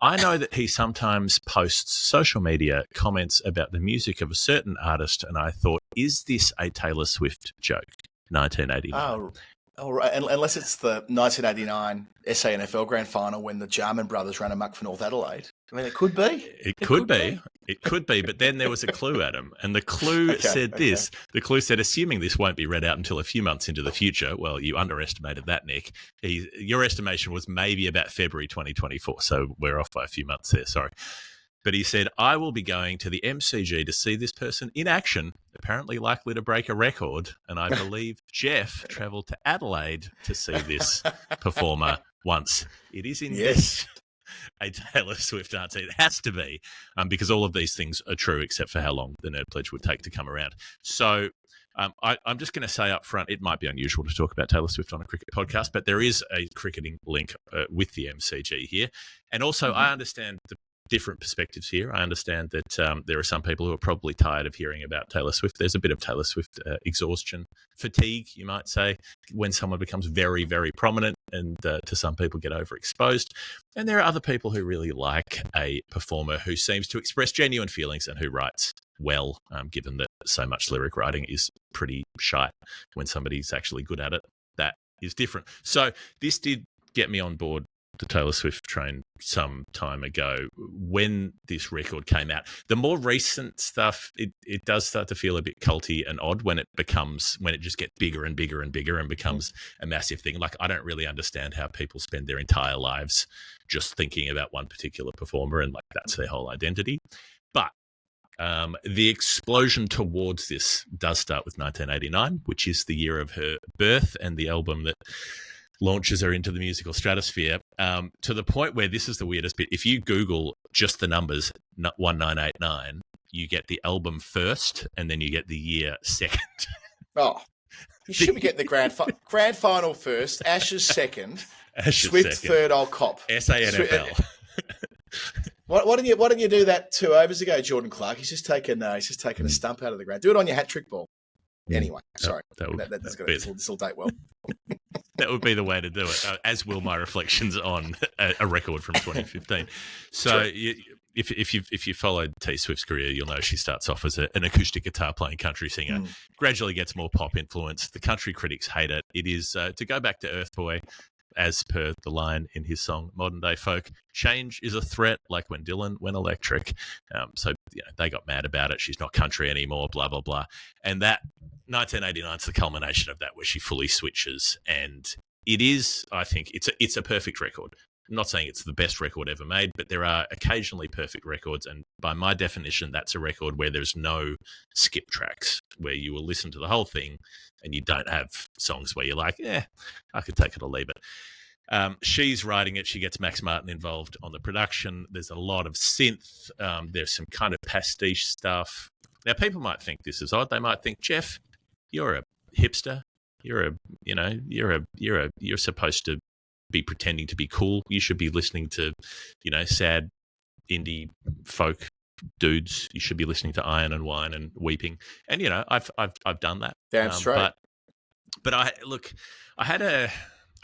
I know that he sometimes posts social media comments about the music of a certain artist. And I thought, is this a Taylor Swift joke? 1989. Oh, right. Unless it's the 1989 SANFL Grand Final when the Jarman brothers ran amok for North Adelaide. I mean, it could be. It could be. It could be. But then there was a clue, Adam. And the clue said this. The clue said, assuming this won't be read out until a few months into the future. Well, you underestimated that, Nick. Your estimation was maybe about February 2024. So we're off by a few months there. Sorry. But he said, I will be going to the MCG to see this person in action, apparently likely to break a record. And I believe Jeff travelled to Adelaide to see this performer once. It is indeed a Taylor Swift answer. It has to be, because all of these things are true, except for how long the Nerd Pledge would take to come around. So I'm just going to say up front, it might be unusual to talk about Taylor Swift on a cricket podcast, but there is a cricketing link with the MCG here. And also, I understand the different perspectives here. I understand that there are some people who are probably tired of hearing about Taylor Swift. There's a bit of Taylor Swift exhaustion, fatigue, you might say, when someone becomes very, very prominent and to some people get overexposed. And there are other people who really like a performer who seems to express genuine feelings and who writes well, given that so much lyric writing is pretty shite. When somebody's actually good at it, that is different. So this did get me on board the Taylor Swift train some time ago when this record came out. The more recent stuff, it does start to feel a bit culty and odd when it just gets bigger and bigger and bigger and becomes a massive thing. Like, I don't really understand how people spend their entire lives just thinking about one particular performer and like that's their whole identity. But the explosion towards this does start with 1989, which is the year of her birth and the album that launches her into the musical stratosphere, to the point where this is the weirdest bit. If you Google just the numbers 1989, you get the album first and then you get the year second. Oh, you should be getting the grand final first, Ashes second, Swift second. Third, old cop. SANFL. Why didn't you do that 2 overs ago, Jordan Clark? He's just taken a stump out of the ground. Do it on your hat trick ball. Anyway, sorry. This will date well. That would be the way to do it, as will my reflections on a record from 2015. So if you followed T Swift's career, you'll know she starts off as an acoustic guitar playing country singer, gradually gets more pop influence. The country critics hate it. It is, to go back to Earth Boy, as per the line in his song Modern Day Folk, change is a threat like when Dylan went electric. So they got mad about it. She's not country anymore, blah, blah, blah. And that 1989 is the culmination of that, where she fully switches. And it is, I think, it's a perfect record. I'm not saying it's the best record ever made, but there are occasionally perfect records. And by my definition, that's a record where there's no skip tracks, where you will listen to the whole thing and you don't have songs where you're like, I could take it or leave it. She's writing it. She gets Max Martin involved on the production. There's a lot of synth. There's some kind of pastiche stuff. Now, people might think this is odd. They might think, Jeff, you're a hipster. You're supposed to be pretending to be cool. You should be listening to, sad indie folk dudes. You should be listening to Iron and Wine and Weeping. And I've done that. Damn straight. But I had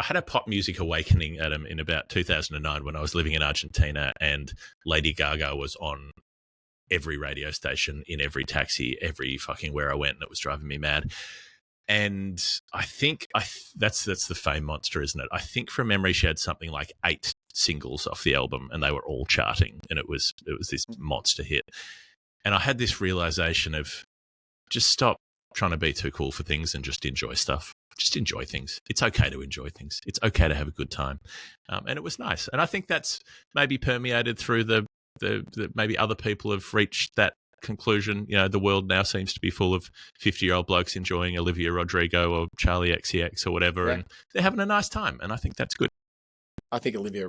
I had a pop music awakening, Adam, in about 2009 when I was living in Argentina, and Lady Gaga was on every radio station, in every taxi, every fucking where I went, and it was driving me mad. And I think that's the fame monster, isn't it? I think from memory she had something like 8 singles off the album, and they were all charting, and it was this monster hit. And I had this realization of just stop trying to be too cool for things and just enjoy stuff. Just enjoy things. It's okay to enjoy things. It's okay to have a good time. And it was nice. And I think that's maybe permeated through the maybe other people have reached that conclusion. You know, the world now seems to be full of 50-year-old blokes enjoying Olivia Rodrigo or Charlie XCX or whatever, and they're having a nice time. And I think that's good. I think Olivia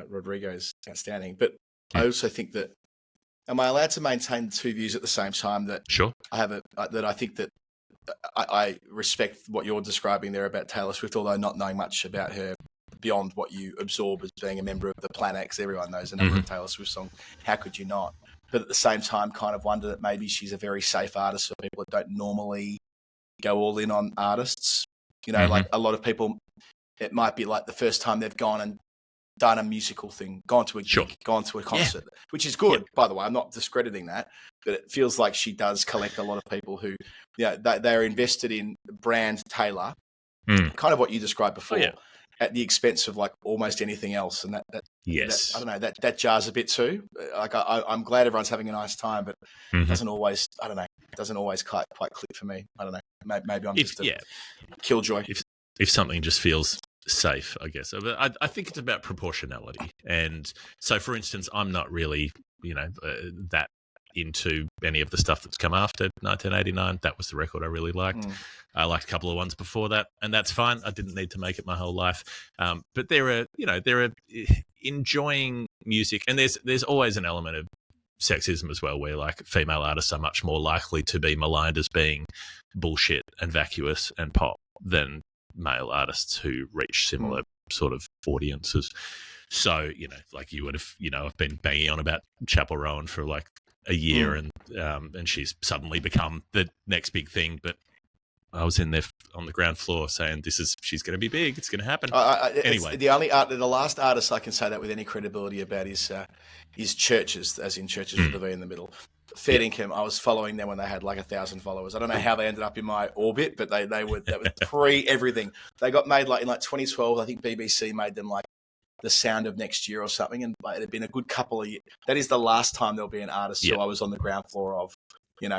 Rodrigo is outstanding. But I also think that, am I allowed to maintain 2 views at the same time? That sure. I have that I think that I respect what you're describing there about Taylor Swift, although not knowing much about her beyond what you absorb as being a member of the Planet X. Everyone knows a number of Taylor Swift songs. How could you not? But at the same time, kind of wonder that maybe she's a very safe artist for people that don't normally go all in on artists. You know, like a lot of people, it might be like the first time they've gone and done a musical thing, gone to a gig, gone to a concert, which is good, by the way. I'm not discrediting that, but it feels like she does collect a lot of people who, they're invested in brand Taylor, kind of what you described before, at the expense of like almost anything else. And that I don't know, that jars a bit too. Like I'm glad everyone's having a nice time, but it doesn't always, I don't know, it doesn't always quite click for me. I don't know. Maybe I'm just a killjoy. If something just feels safe, I guess. But I think it's about proportionality. And so, for instance, I'm not really, that into any of the stuff that's come after 1989. That was the record I really liked. I liked a couple of ones before that, and that's fine. I didn't need to make it my whole life. But there are enjoying music, and there's always an element of sexism as well, where like female artists are much more likely to be maligned as being bullshit and vacuous and pop than male artists who reach similar sort of audiences. So, like you would have, I've been banging on about Chapel Rowan for like a year, and she's suddenly become the next big thing. But I was in there on the ground floor saying, she's going to be big. It's going to happen. Anyway, the last artist I can say that with any credibility about is Churches, as in Churches with the V in the middle. Fair income. I was following them when they had like 1,000 followers. I don't know how they ended up in my orbit, but that was pre everything. They got made like in like 2012. I think BBC made them like the sound of next year or something, and it had been a good couple of years. That is the last time there'll be an artist who I was on the ground floor of, in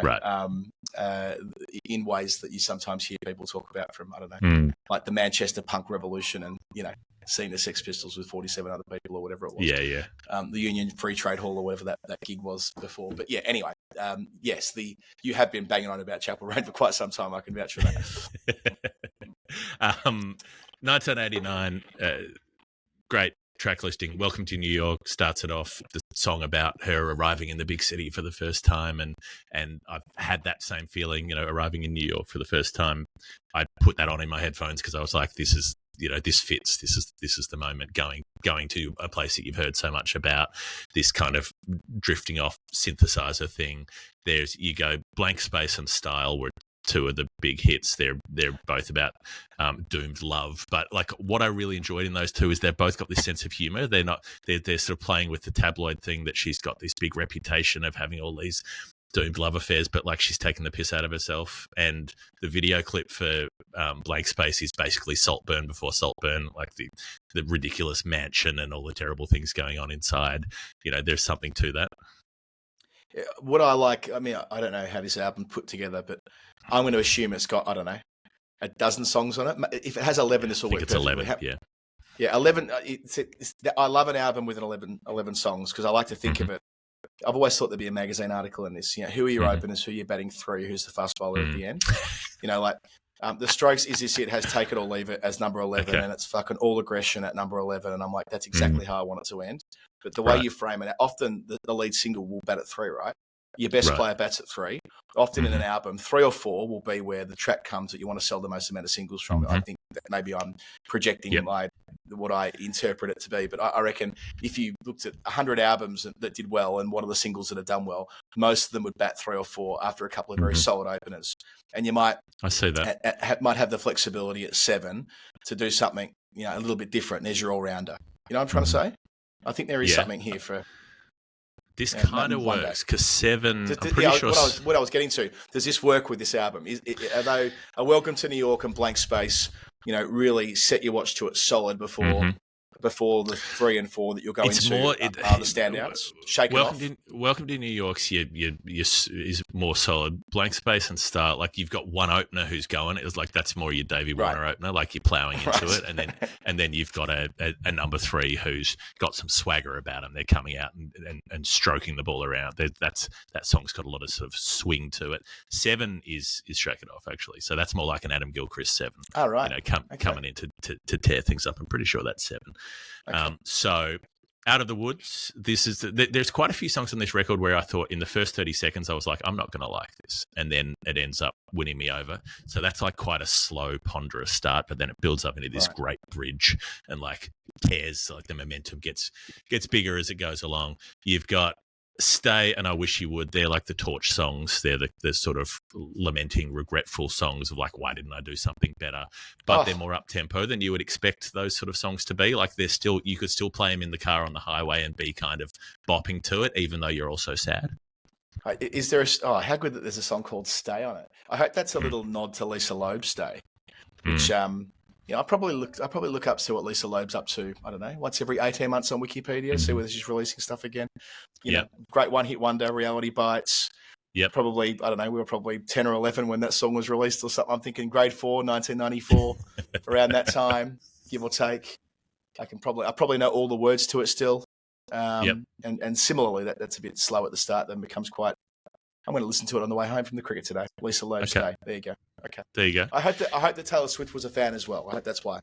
ways that you sometimes hear people talk about from, I don't know, like the Manchester punk revolution and, seeing the Sex Pistols with 47 other people or whatever it was. The Union Free Trade Hall or whatever that gig was before. But anyway, yes, you have been banging on about Chapel Roan for quite some time. I can vouch for that. 1989, great track listing. Welcome to New York starts it off, the song about her arriving in the big city for the first time, and I've had that same feeling, arriving in New York for the first time. I put that on in my headphones because I was like, this is, this fits. This is the moment, going to a place that you've heard so much about, this kind of drifting off synthesizer thing. You go, Blank Space and Style were 2 of the big hits. They're both about doomed love, but like what I really enjoyed in those 2 is they've both got this sense of humor. They're sort of playing with the tabloid thing that she's got this big reputation of having all these doomed love affairs, but like she's taking the piss out of herself. And the video clip for Blank Space is basically Saltburn before Saltburn, like the ridiculous mansion and all the terrible things going on inside. There's something to that. What I like, I mean, I don't know how this album put together, but I'm going to assume it's got, I don't know, a dozen songs on it. If it has 11, this will work. It's 11, Yeah, 11. I love an album with 11 songs because I like to think of it. I've always thought there'd be a magazine article in this. Who are your openers? Who are you batting 3? Who's the fast bowler at the end? The Strokes, Is This It, has Take It or Leave It as number 11, and it's fucking All Aggression at number 11. And I'm like, that's exactly how I want it to end. But the way you frame it, often the lead single will bat at 3, right? Your best player bats at 3. Often in an album, 3 or 4 will be where the track comes that you want to sell the most amount of singles from. I think that maybe I'm projecting what I interpret it to be. But I reckon if you looked at 100 albums that did well and what are the singles that have done well, most of them would bat 3 or 4 after a couple of very solid openers. And you might I see that might have the flexibility at 7 to do something a little bit different. There's your all-rounder. You know what I'm trying to say? I think there is something here for... This kind of works because Seven. I'm pretty sure. What I was getting to, does this work with this album? Are Welcome to New York and Blank Space, really set your watch to it solid before the 3 and 4 that you'll go into are the standouts? Shake it off. Welcome to New York's is more solid. Blank Space and Start, like you've got one opener who's going. It's like that's more your Davey Warner opener, like you're ploughing into it, and then you've got a number 3 who's got some swagger about him. They're coming out and stroking the ball around. That song's got a lot of sort of swing to it. 7 is Shake It Off actually, so that's more like an Adam Gilchrist 7. Oh, right. Coming in to tear things up. I'm pretty sure that's 7. Okay. So Out of the Woods, there's quite a few songs on this record where I thought in the first 30 seconds I was like, I'm not going to like this, and then it ends up winning me over. So that's like quite a slow, ponderous start, but then it builds up into this great bridge and like tears, like the momentum gets bigger as it goes along. You've got Stay and I Wish You Would. They're like the torch songs. They're the sort of lamenting, regretful songs of like, why didn't I do something better? But they're more up tempo than you would expect those sort of songs to be. Like you could still play them in the car on the highway and be kind of bopping to it, even though you're also sad. Is there how good that there's a song called Stay on it. I hope that's a little nod to Lisa Loeb's Stay, which I probably look up, see what Lisa Loeb's up to. I don't know, once every 18 months on Wikipedia, see whether she's releasing stuff again. Great one-hit wonder, Reality Bites. Yeah, probably. I don't know. We were probably 10 or 11 when that song was released, or something. I'm thinking grade 4, 1994, around that time, give or take. I probably know all the words to it still. And similarly, that's a bit slow at the start, then becomes quite. I'm going to listen to it on the way home from the cricket today. Lisa Loeb's Stay. There you go. Okay. There you go. I hope that Taylor Swift was a fan as well. I hope that's why.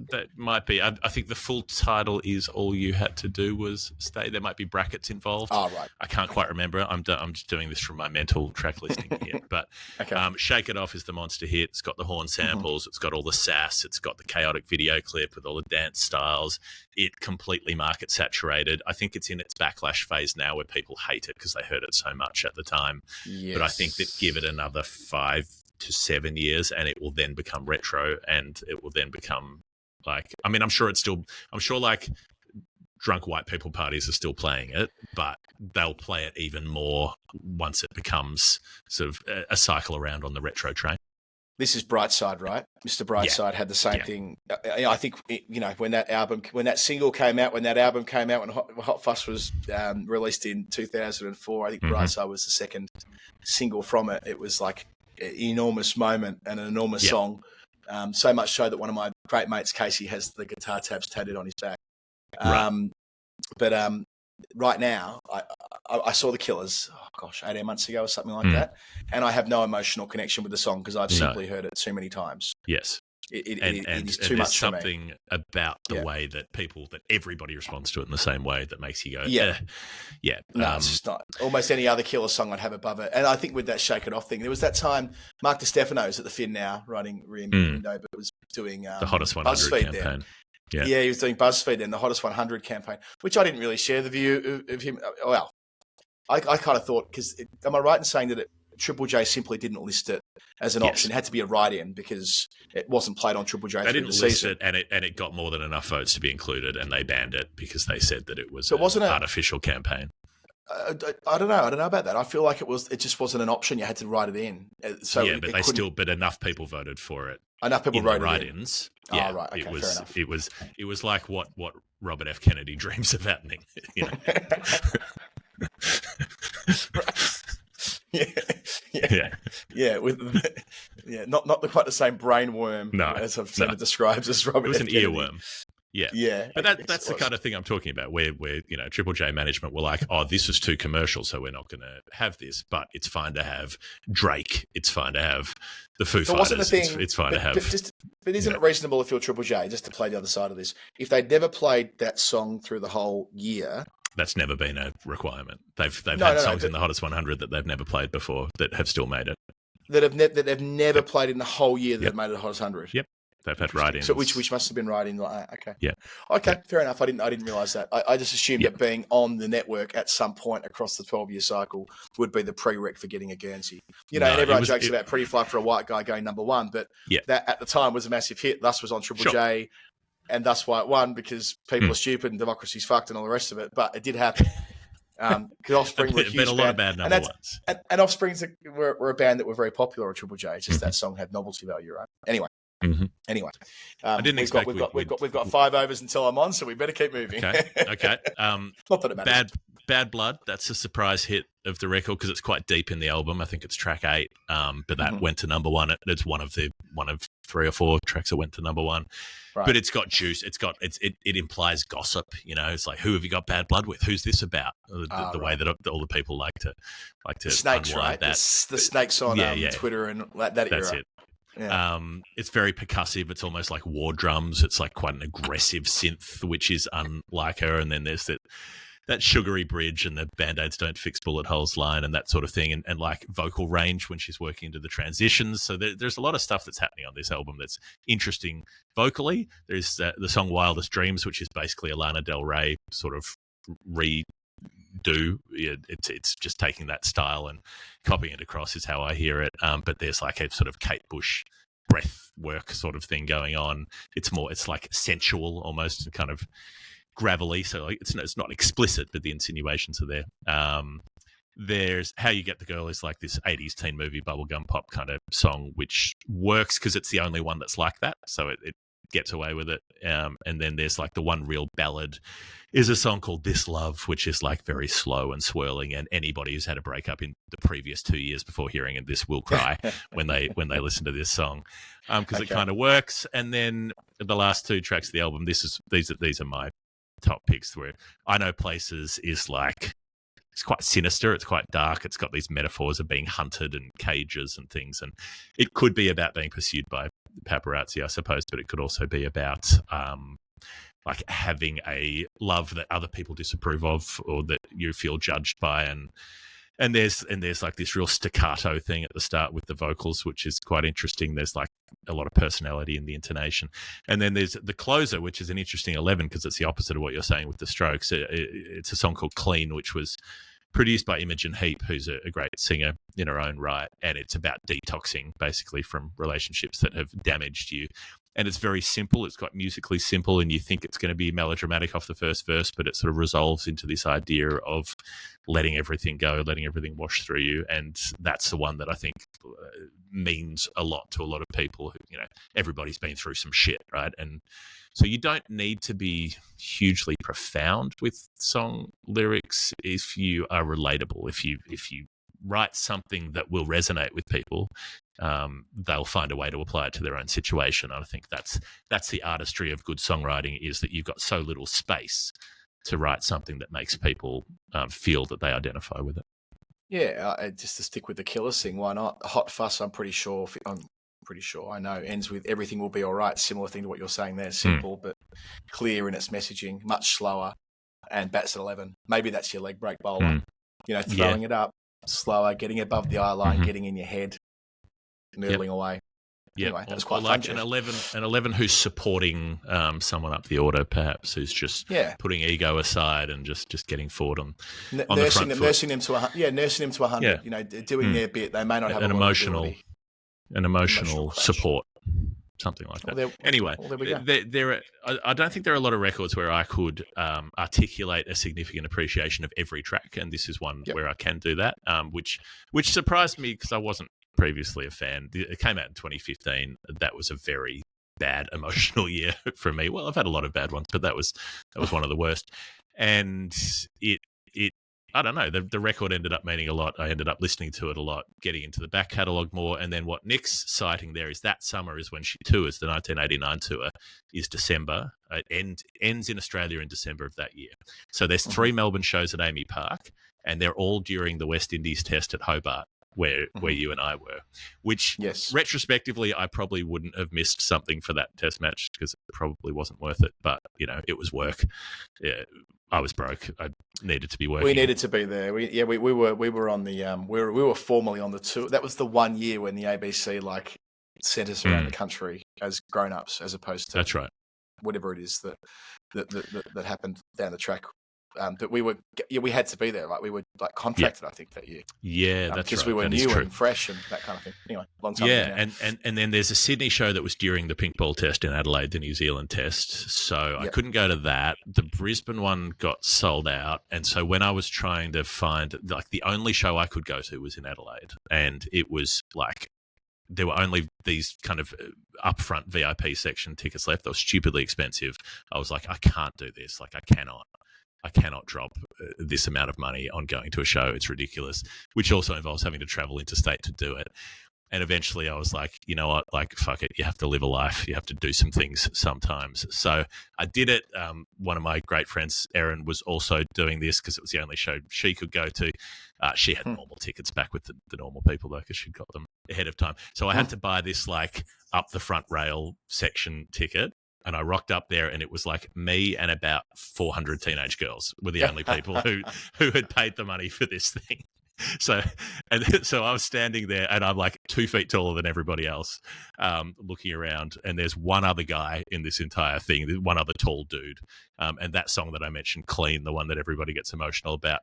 That might be. I think the full title is All You Had to Do Was Stay. There might be brackets involved. Oh, right. I can't quite remember. I'm just doing this from my mental track listing here. But Shake It Off is the monster hit. It's got the horn samples. It's got all the sass. It's got the chaotic video clip with all the dance styles. It completely market saturated. I think it's in its backlash phase now where people hate it because they heard it so much at the time. Yes. But I think that give it another 5 to 7 years and it will then become retro and it will then become like, I mean, I'm sure like drunk white people parties are still playing it, but they'll play it even more once it becomes sort of a cycle around on the retro train. This is Brightside, right? Mr. Brightside had the same thing. I think, when that single came out, when that album came out, when Hot Fuss was released in 2004, I think Brightside was the second single from it. It was like an enormous moment and an enormous song. So much so that one of my great mates, Casey, has the guitar tabs tattooed on his back. But right now, I saw The Killers, 18 months ago or something like that, and I have no emotional connection with the song because I've simply heard it too many times. Yes. It is too much for me. There's something about the way that everybody responds to it in the same way that makes you go, No, it's just not. Almost any other Killer song I'd have above it. And I think with that Shake It Off thing, there was that time Mark DiStefano's at the Fin now, writing window, but was doing the Hottest 100 BuzzFeed campaign. Yeah, he was doing BuzzFeed then, the Hottest 100 campaign, which I didn't really share the view of him. Well, I kind of thought, because am I right in saying that Triple J simply didn't list it as an option? It had to be a write-in because it wasn't played on Triple J. They didn't list it, and it got more than enough votes to be included, and they banned it because they said that it was an artificial campaign. I don't know. I don't know about that. I feel like it just wasn't an option. You had to write it in. But enough people voted for it. Enough people wrote write-ins. It in. Yeah, right. Okay, fair enough. It was like what Robert F. Kennedy dreams of happening. Not quite the same brain worm as I've seen it described as Robert. It was F. an Kennedy. earworm. Yeah. But that's the kind of thing I'm talking about, where Triple J management were like, oh, this is too commercial, so we're not going to have this. But it's fine to have Drake. It's fine to have the Foo Fighters. It's fine to have. But isn't it reasonable if you're Triple J, just to play the other side of this, if they'd never played that song through the whole year? That's never been a requirement. They've had songs in the Hottest 100 that they've never played before that have still made it. That they've never played in the whole year that they've made it the Hottest 100. Yep. They've had write-ins. So which must have been write-in like that. Okay. Yeah. Okay, fair enough. I didn't realise that. I just assumed that being on the network at some point across the 12-year cycle would be the prereq for getting a Guernsey. And everyone jokes about Pretty Fly for a White Guy going number one, but that at the time was a massive hit. Thus was on Triple J. and that's why it won, because people are stupid and democracy's fucked and all the rest of it. But it did happen. Because Offspring were a huge been a lot band, of bad number ones. And Offspring's were a band that were very popular at Triple J. It's just that song had novelty value, right? Anyway, I didn't expect we've got 5 overs until I'm on, so we better keep moving. Okay. Not that it matters. Bad Blood. That's a surprise hit of the record because it's quite deep in the album. I think it's track 8, but that went to number 1. It's one of 3 or 4 tracks that went to number 1. Right. But it's got juice. It implies gossip. It's like, who have you got bad blood with? Who's this about? The way that all the people like to the snakes, right? That. The snakes on Twitter and that era. That's it. Yeah. It's very percussive. It's almost like war drums. It's like quite an aggressive synth, which is unlike her. And then there's that sugary bridge and the Band-Aids don't fix bullet holes line and that sort of thing, and like vocal range when she's working into the transitions. So there's a lot of stuff that's happening on this album that's interesting vocally. There's the song Wildest Dreams, which is basically a Lana Del Rey sort of redo. It's just taking that style and copying it across is how I hear it. But there's like a sort of Kate Bush breath work sort of thing going on. It's like sensual almost, kind of gravelly, so like it's not explicit, but the insinuations are there. There's How You Get the Girl is like this 80s teen movie bubblegum pop kind of song, which works because it's the only one that's like that, so it gets away with it. And then there's like the one real ballad is a song called This Love, which is like very slow and swirling, and anybody who's had a breakup in the previous 2 years before hearing this will cry when they listen to this song, because it kind of works. And then the last 2 tracks of the album, these are my top picks, where I Know Places is like, it's quite sinister, it's quite dark, it's got these metaphors of being hunted and cages and things, and it could be about being pursued by paparazzi, I suppose, but it could also be about like having a love that other people disapprove of or that you feel judged by, and there's like this real staccato thing at the start with the vocals, which is quite interesting. There's like a lot of personality in the intonation. And then there's the closer, which is an interesting 11 because it's the opposite of what you're saying with the Strokes. It's a song called Clean, which was produced by Imogen Heap, who's a great singer in her own right. And it's about detoxing basically from relationships that have damaged you. And it's very simple. It's quite musically simple, and you think it's going to be melodramatic off the first verse, but it sort of resolves into this idea of letting everything go, letting everything wash through you. And that's the one that I think means a lot to a lot of people who, everybody's been through some shit, right? And so you don't need to be hugely profound with song lyrics if you are relatable. If you write something that will resonate with people, they'll find a way to apply it to their own situation. I think that's the artistry of good songwriting, is that you've got so little space to write something that makes people feel that they identify with it. Yeah, just to stick with the Killers thing, why not? Hot Fuss, I'm pretty sure I know, ends with Everything Will Be All Right. Similar thing to what you're saying there. Simple, but clear in its messaging, much slower, and bats at 11. Maybe that's your leg break bowler. Throwing it up, slower, getting above the eye line, getting in your head, noodling away. Yeah, anyway, that's quite like fun. An 11 who's supporting someone up the order, perhaps, who's just putting ego aside and just getting forward on the front foot. Nursing them to 100. Yeah. Doing their bit. They may not have an emotional support, something like that. Anyway, I don't think there are a lot of records where I could articulate a significant appreciation of every track, and this is one where I can do that, which surprised me because I wasn't previously a fan. It came out in 2015. That was a very bad emotional year for me. Well, I've had a lot of bad ones, but that was one of the worst. And it I don't know, the record ended up meaning a lot. I ended up listening to it a lot, getting into the back catalogue more. And then what Nick's citing there is that summer is when she tours. The 1989 tour is December. It ends in Australia in December of that year. So there's 3 Melbourne shows at Amy Park, and they're all during the West Indies test at Hobart, where you and I were, which retrospectively I probably wouldn't have missed something for that test match because it probably wasn't worth it. But, it was work. Yeah, I was broke. I needed to be working. We needed to be there. We were on the we were formally on the tour. That was the one year when the ABC sent us around the country as grown-ups, as opposed to that's right, whatever it is that happened down the track but we had to be there. Like we were like contracted, I think that year. Yeah, that's right. Because we were new and fresh and that kind of thing. Anyway, long time ago now. And then there's a Sydney show that was during the pink ball test in Adelaide, the New Zealand test. So I couldn't go to that. The Brisbane one got sold out, and so when I was trying to find, like, the only show I could go to was in Adelaide, and it was like there were only these kind of upfront VIP section tickets left. They were stupidly expensive. I was like, I can't do this. Like, I cannot drop this amount of money on going to a show. It's ridiculous, which also involves having to travel interstate to do it. And eventually I was like, you know what, like, fuck it. You have to live a life. You have to do some things sometimes. So I did it. One of my great friends, Erin, was also doing this because it was the only show she could go to. She had normal tickets back with the normal people, though, because she'd got them ahead of time. So I had to buy this, like, up the front rail section ticket. And I rocked up there, and it was like me and about 400 teenage girls were the only people who had paid the money for this thing. So I was standing there, and I'm like 2 feet taller than everybody else, looking around. And there's one other guy in this entire thing, one other tall dude. And that song that I mentioned, "Clean," the one that everybody gets emotional about,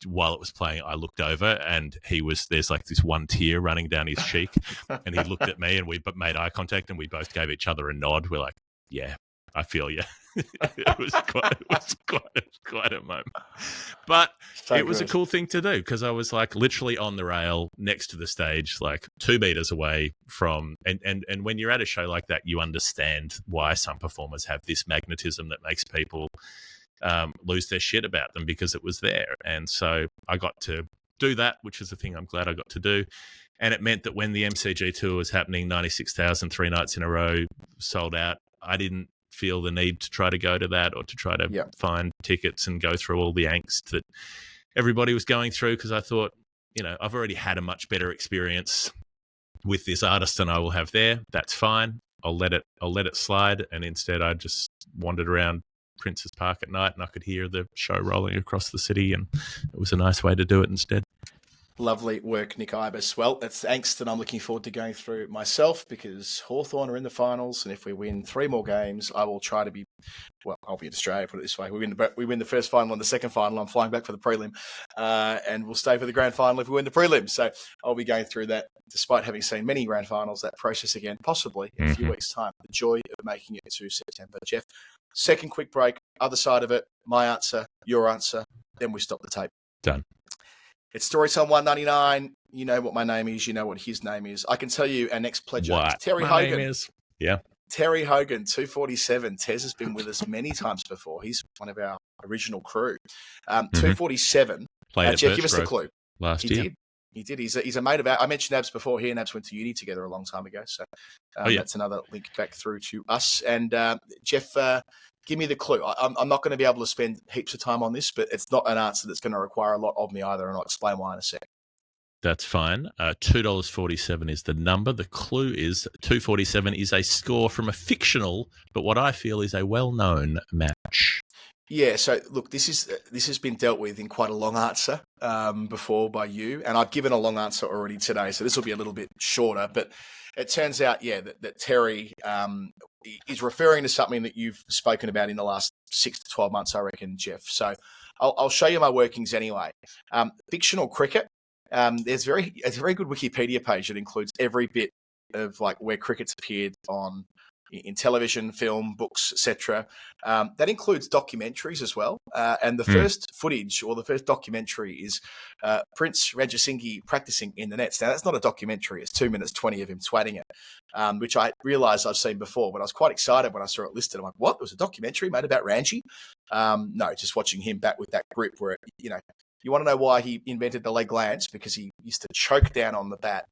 while it was playing, I looked over, and there's like this one tear running down his cheek, and he looked at me, and we made eye contact, and we both gave each other a nod. We're like, yeah, I feel you. It was quite a moment. But it was a cool thing to do, because I was like literally on the rail next to the stage, like 2 meters away from, and when you're at a show like that, you understand why some performers have this magnetism that makes people lose their shit about them, because it was there. And so I got to do that, which is the thing I'm glad I got to do. And it meant that when the MCG tour was happening, 96,000, 3 nights in a row, sold out, I didn't feel the need to try to go to that or to try to find tickets and go through all the angst that everybody was going through, because I thought, I've already had a much better experience with this artist than I will have there. That's fine. I'll let it slide. And instead I just wandered around Princes Park at night, and I could hear the show rolling across the city, and it was a nice way to do it instead. Lovely work, Nick Ibis. Well, that's angst that I'm looking forward to going through myself, because Hawthorn are in the finals, and if we win 3 more games, I will try to be, I'll be in Australia, put it this way. We win the first final and the second final. I'm flying back for the prelim, and we'll stay for the grand final if we win the prelim. So I'll be going through that, despite having seen many grand finals, that process again, possibly in a few weeks' time. The joy of making it to September. Jeff, second quick break, other side of it, my answer, your answer, then we stop the tape. Done. It's Storytime 199. You know what my name is. You know what his name is. I can tell you our next pledger. What Terry my Hogan. name is. Yeah. Terry Hogan, 247. Tez has been with us many times before. He's one of our original crew. 247. Jeff, give us the clue. Last year. He did. He's a mate of ours. I mentioned Abs before. He and Abs went to uni together a long time ago. So that's another link back through to us. And Jeff, give me the clue. I'm not going to be able to spend heaps of time on this, but it's not an answer that's going to require a lot of me either, and I'll explain why in a sec. That's fine. $2.47 is the number. The clue is 247 is a score from a fictional, but what I feel is a well-known match. Yeah, so look, this has been dealt with in quite a long answer before by you, and I've given a long answer already today, so this will be a little bit shorter, but it turns out, that Terry is referring to something that you've spoken about in the last 6 to 12 months, I reckon, Jeff. So I'll show you my workings anyway. Fictional cricket. There's a very good Wikipedia page that includes every bit of like where cricket's appeared on in television, film, books, etc. That includes documentaries as well. And the first footage or the first documentary is Prince Ranjitsingh practicing in the nets. Now, that's not a documentary. It's 2 minutes 20 of him twatting it, which I realised I've seen before, but I was quite excited when I saw it listed. I'm like, what? There was a documentary made about Ranji? No, just watching him back with that grip where, you want to know why he invented the leg lance? Because he used to choke down on the bat,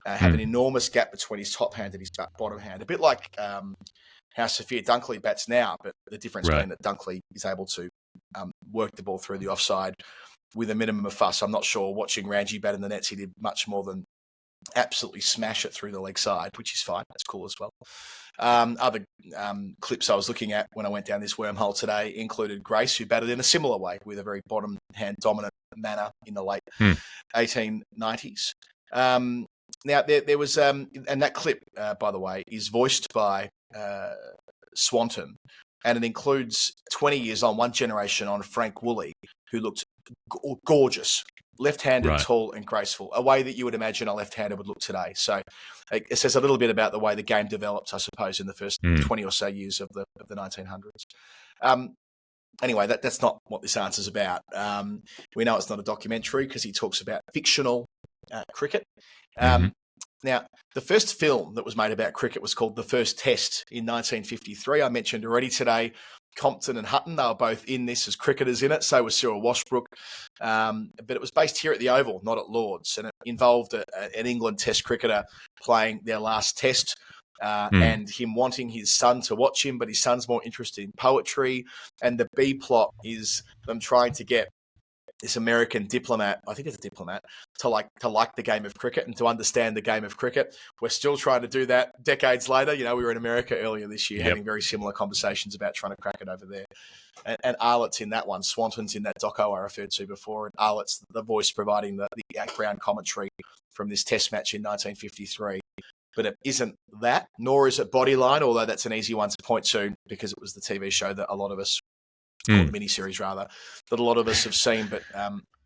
have an enormous gap between his top hand and his bottom hand, a bit like how Sophia Dunkley bats now, but the difference being that Dunkley is able to work the ball through the offside with a minimum of fuss. I'm not sure watching Ranji bat in the nets, he did much more than absolutely smash it through the leg side, which is fine. That's cool as well. Other clips I was looking at when I went down this wormhole today included Grace, who batted in a similar way with a very bottom hand dominant manner in the late 1890s. Now, there was, and that clip, by the way, is voiced by Swanton, and it includes 20 years on, one generation on Frank Woolley, who looked gorgeous, left-handed, tall and graceful, a way that you would imagine a left-hander would look today. So it says a little bit about the way the game developed, I suppose, in the first 20 or so years of the 1900s. Anyway, that's not what this answer's about. We know it's not a documentary because he talks about fictional cricket. Now, the first film that was made about cricket was called The First Test in 1953. I mentioned already today, Compton and Hutton, they were both in this as cricketers in it. So was Cyril Washbrook. But it was based here at the Oval, not at Lord's. And it involved an England Test cricketer playing their last test and him wanting his son to watch him, but his son's more interested in poetry. And the B plot is them trying to get this American diplomat, I think it's a diplomat, to like the game of cricket and to understand the game of cricket. We're still trying to do that decades later. You know, we were in America earlier this year having very similar conversations about trying to crack it over there. And Arlett's in that one. Swanton's in that doco I referred to before. And Arlett's the voice providing the background commentary from this test match in 1953. But it isn't that, nor is it Bodyline, although that's an easy one to point to because it was the TV show that a lot of us, or the miniseries rather, that a lot of us have seen. But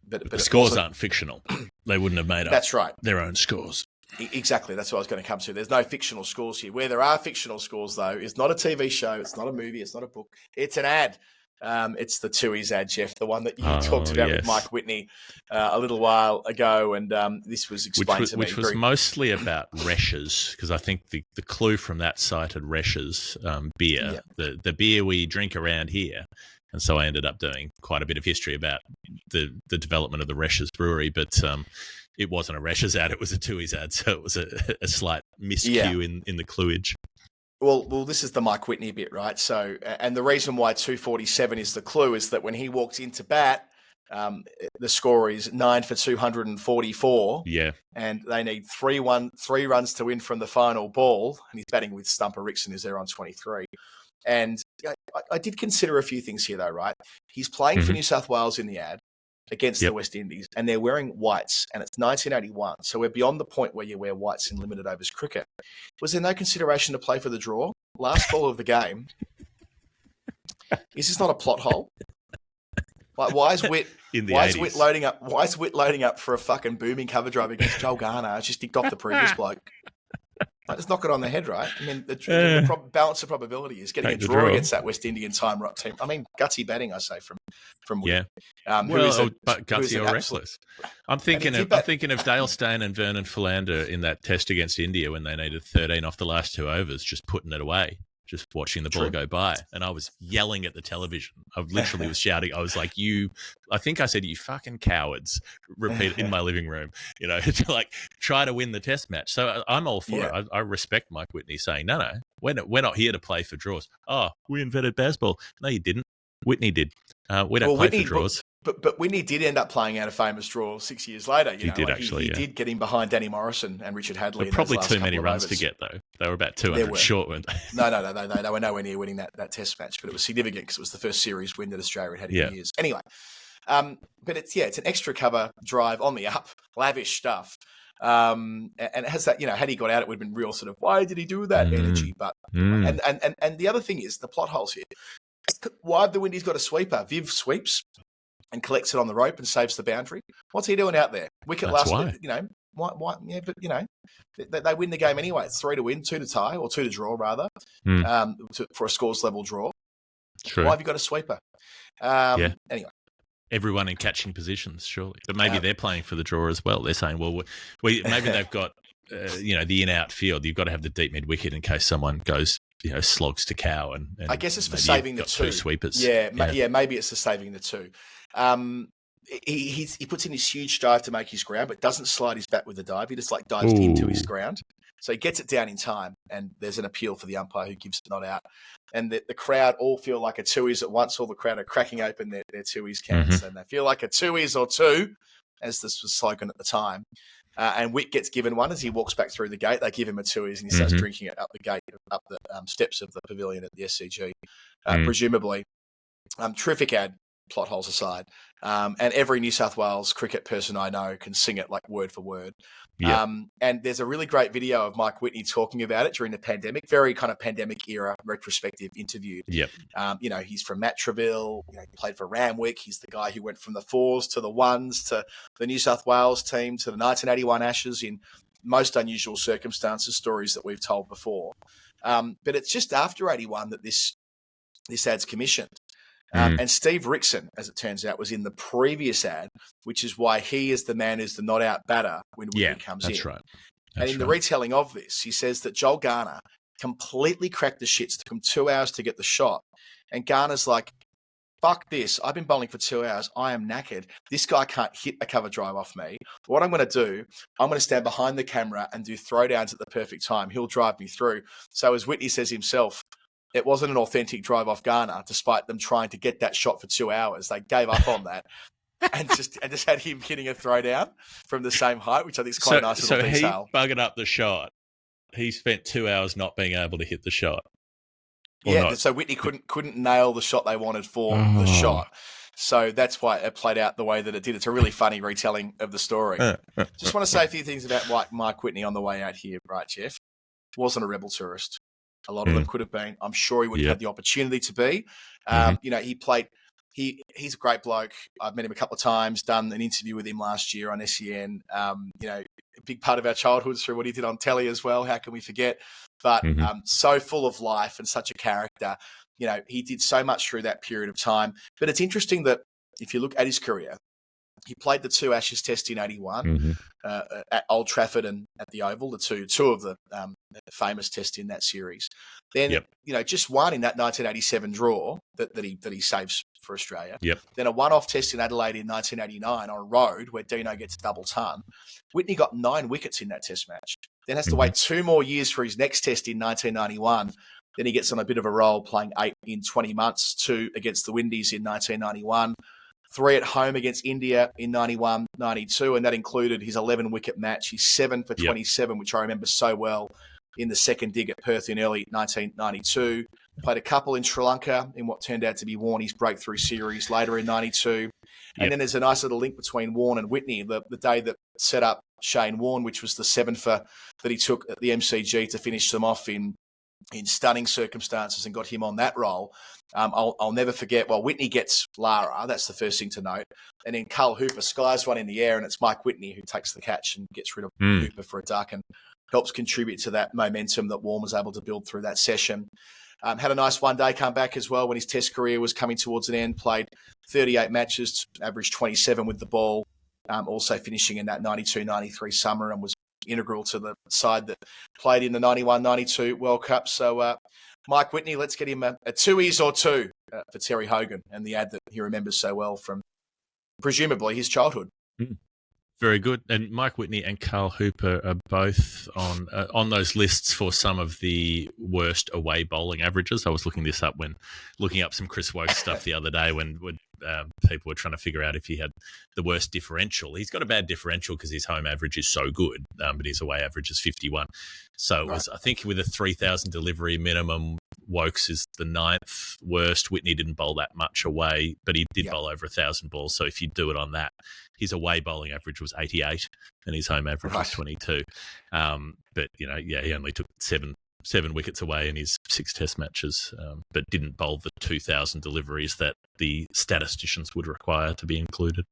the scores aren't fictional. They wouldn't have made up their own scores. Exactly. That's what I was going to come to. There's no fictional scores here. Where there are fictional scores, though, it's not a TV show. It's not a movie. It's not a book. It's an ad. It's the Tui's ad, Jeff, the one that you talked about with Mike Whitney a little while ago. And this was explained to me. Which was mostly about Resch's, because I think the clue from that cited Resch's beer, the beer we drink around here. And so I ended up doing quite a bit of history about the development of the Resch's brewery, but it wasn't a Resch's ad, it was a Tui's ad, so it was a slight miscue in the clueage. Well, this is the Mike Whitney bit, right? So, and the reason why 247 is the clue is that when he walks into bat, the score is 9 for 244. Yeah. And they need 3 runs to win from the final ball. And he's batting with Stumper Rickson, who's there on 23. And I did consider a few things here, though, right? He's playing for New South Wales in the ad against the West Indies, and they're wearing whites, and it's 1981. So we're beyond the point where you wear whites in limited overs cricket. Was there no consideration to play for the draw? Last ball of the game. Is this not a plot hole? Like, why is Witt loading up? Why is Witt loading up for a fucking booming cover drive against Joel Garner? It's just dicked off the previous bloke. Like, just knock it on the head, right? I mean, the balance of probability is getting a draw against that West Indian time rock team. I mean, gutsy batting, I say, from Witt. But gutsy or reckless. I'm thinking of Dale Steyn and Vernon Philander in that test against India when they needed 13 off the last 2 overs, just putting it away, just watching the ball go by. And I was yelling at the television. I literally was shouting. I was like, I think I said, you fucking cowards, repeat in my living room, to like try to win the test match. So I'm all for it. I respect Mike Whitney saying, no, we're not here to play for draws. Oh, we invented baseball. No, you didn't. Whitney did. We don't play for draws. But Whitney did end up playing out a famous draw 6 years later. He did actually. He did get in behind Danny Morrison and Richard Hadley. Probably too many runs to get, though. They were about 200 short, weren't they? No. They were nowhere near winning that test match, but it was significant because it was the first series win that Australia had in years. Anyway, but it's an extra cover drive on the up, lavish stuff. And it has that, had he got out, it would have been real sort of, why did he do that energy? But and the other thing is the plot holes here. Why have the Windies got a sweeper? Viv sweeps and collects it on the rope and saves the boundary. What's he doing out there? Wicket last, why. Why? Yeah, but they win the game anyway. It's 3 to win, 2 to tie, or 2 to draw rather, for a scores level draw. True. Why have you got a sweeper? Anyway. Everyone in catching positions, surely. But maybe they're playing for the draw as well. They're saying, well, maybe they've got, the in-out field. You've got to have the deep mid-wicket in case someone goes, slogs to cow. And I guess it's for saving the 2 sweepers. Maybe it's for saving the 2. He puts in his huge dive to make his ground, but doesn't slide his bat with the dive. He just dives into his ground. So he gets it down in time, and there's an appeal for the umpire who gives it not out. And the crowd all feel like a Tui's at once. All the crowd are cracking open their Tui's cans, and they feel like a Tui's or 2, as this was slogan at the time. And Witt gets given one as he walks back through the gate. They give him a Tui's, and he starts drinking it up the gate, up the steps of the pavilion at the SCG, presumably. Terrific ad, plot holes aside. And every New South Wales cricket person I know can sing it like word for word. Yep. And there's a really great video of Mike Whitney talking about it during the pandemic, very kind of pandemic era retrospective interview. Yep. He's from Matraville, he played for Randwick. He's the guy who went from the 4s to the 1s to the New South Wales team to the 1981 Ashes in most unusual circumstances, stories that we've told before. But it's just after 81 that this ad's commissioned. And Steve Rickson, as it turns out, was in the previous ad, which is why he is the man who's the not out batter when Whitney comes in. That's right. And in the retelling of this, he says that Joel Garner completely cracked the shits. Took him 2 hours to get the shot. And Garner's like, fuck this. I've been bowling for 2 hours. I am knackered. This guy can't hit a cover drive off me. What I'm going to do, I'm going to stand behind the camera and do throwdowns at the perfect time. He'll drive me through. So as Whitney says himself, it wasn't an authentic drive off Garner, despite them trying to get that shot for 2 hours. They gave up on that and just had him hitting a throwdown from the same height, which I think is quite a nice little detail. So he buggered up the shot. He spent 2 hours not being able to hit the shot. So Whitney couldn't nail the shot they wanted for the shot. So that's why it played out the way that it did. It's a really funny retelling of the story. Just want to say a few things about Mike Whitney on the way out here, right, Jeff? Wasn't a rebel tourist. A lot of them could have been. I'm sure he would have had the opportunity to be. He played. He's a great bloke. I've met him a couple of times. Done an interview with him last year on SEN. A big part of our childhoods through what he did on telly as well. How can we forget? But so full of life and such a character. He did so much through that period of time. But it's interesting that if you look at his career, he played the 2 Ashes Test in 81 at Old Trafford and at the Oval, the two of the famous tests in that series. Then, just one in that 1987 draw that he saves for Australia. Then a one-off test in Adelaide in 1989 on road where Dino gets a double ton. Whitney got 9 wickets in that test match. Then has to wait 2 more years for his next test in 1991. Then he gets on a bit of a roll, playing 8 in 20 months, 2 against the Windies in 1991. 3 at home against India in 91, 92, and that included his 11-wicket match. He's 7 for 27, which I remember so well in the second dig at Perth in early 1992. Played a couple in Sri Lanka in what turned out to be Warney's breakthrough series later in 92. And then there's a nice little link between Warne and Whitney, the day that set up Shane Warne, which was the 7-for that he took at the MCG to finish them off in stunning circumstances and got him on that roll. I'll never forget. Well, Whitney gets Lara. That's the first thing to note. And then Carl Hooper skies one in the air, and it's Mike Whitney who takes the catch and gets rid of Hooper for a duck and helps contribute to that momentum that Warne was able to build through that session. Had a nice one-day comeback as well when his test career was coming towards an end. Played 38 matches, averaged 27 with the ball, also finishing in that 92-93 summer, and was integral to the side that played in the 91-92 World Cup. So Mike Whitney, let's get him a 2-e's or 2 for Terry Hogan and the ad that he remembers so well from presumably his childhood. Very good. And Mike Whitney and Carl Hooper are both on those lists for some of the worst away bowling averages. I was looking this up when looking up some Chris Woke stuff the other day when people were trying to figure out if he had the worst differential. He's got a bad differential because his home average is so good, but his away average is 51. So it was, I think, with a 3,000 delivery minimum, Wokes is the 9th worst. Whitney didn't bowl that much away, but he did bowl over 1,000 balls. So if you do it on that, his away bowling average was 88 and his home average was 22. But, he only took seven wickets away in his 6 test matches, but didn't bowl the 2,000 deliveries that the statisticians would require to be included.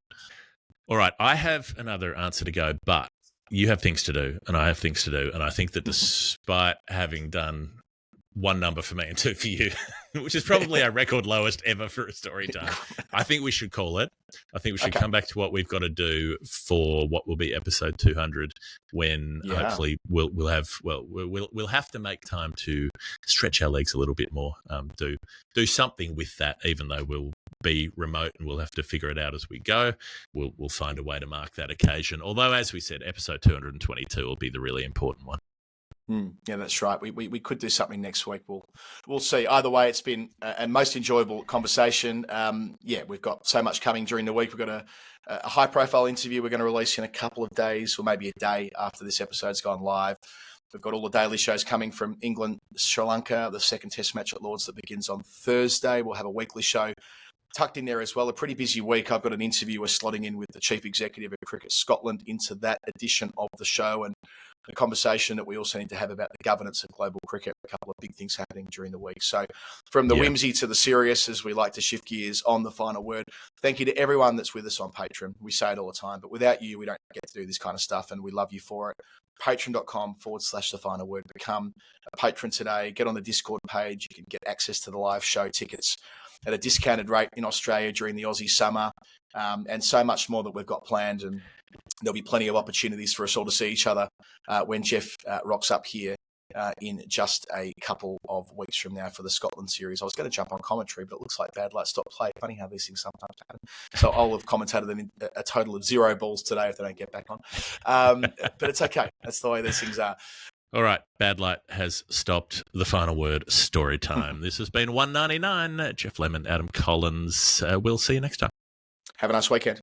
All right, I have another answer to go, but you have things to do and I have things to do. And I think that despite having done 1 number for me and 2 for you, which is probably our record lowest ever for a story time, I think we should call it. I think we should come back to what we've got to do for what will be episode 200, when hopefully we'll have to make time to stretch our legs a little bit more, do something with that, even though we'll be remote and we'll have to figure it out as we go. We'll find a way to mark that occasion. Although, as we said, episode 222 will be the really important one. Yeah, that's right. We could do something next week. We'll see. Either way, it's been a most enjoyable conversation. We've got so much coming during the week. We've got a high-profile interview we're going to release in a couple of days, or maybe a day after this episode's gone live. We've got all the daily shows coming from England, Sri Lanka, the second test match at Lords that begins on Thursday. We'll have a weekly show tucked in there as well, a pretty busy week. I've got an interview we're slotting in with the Chief Executive of Cricket Scotland into that edition of the show, and the conversation that we also need to have about the governance of global cricket. A couple of big things happening during the week. So from the whimsy to the serious, as we like to shift gears on the final word, thank you to everyone that's with us on Patreon. We say it all the time, but without you, we don't get to do this kind of stuff, and we love you for it. Patreon.com/the final word. Become a patron today. Get on the Discord page. You can get access to the live show tickets at a discounted rate in Australia during the Aussie summer, and so much more that we've got planned. And there'll be plenty of opportunities for us all to see each other when Jeff rocks up here in just a couple of weeks from now for the Scotland series. I was going to jump on commentary, but it looks like Bad Light stopped play. Funny how these things sometimes happen. So I'll have commentated them in a total of 0 balls today if they don't get back on. But it's okay. That's the way these things are. All right, Bad Light has stopped. The final word, story time. This has been 199. Jeff Lemon, Adam Collins. We'll see you next time. Have a nice weekend.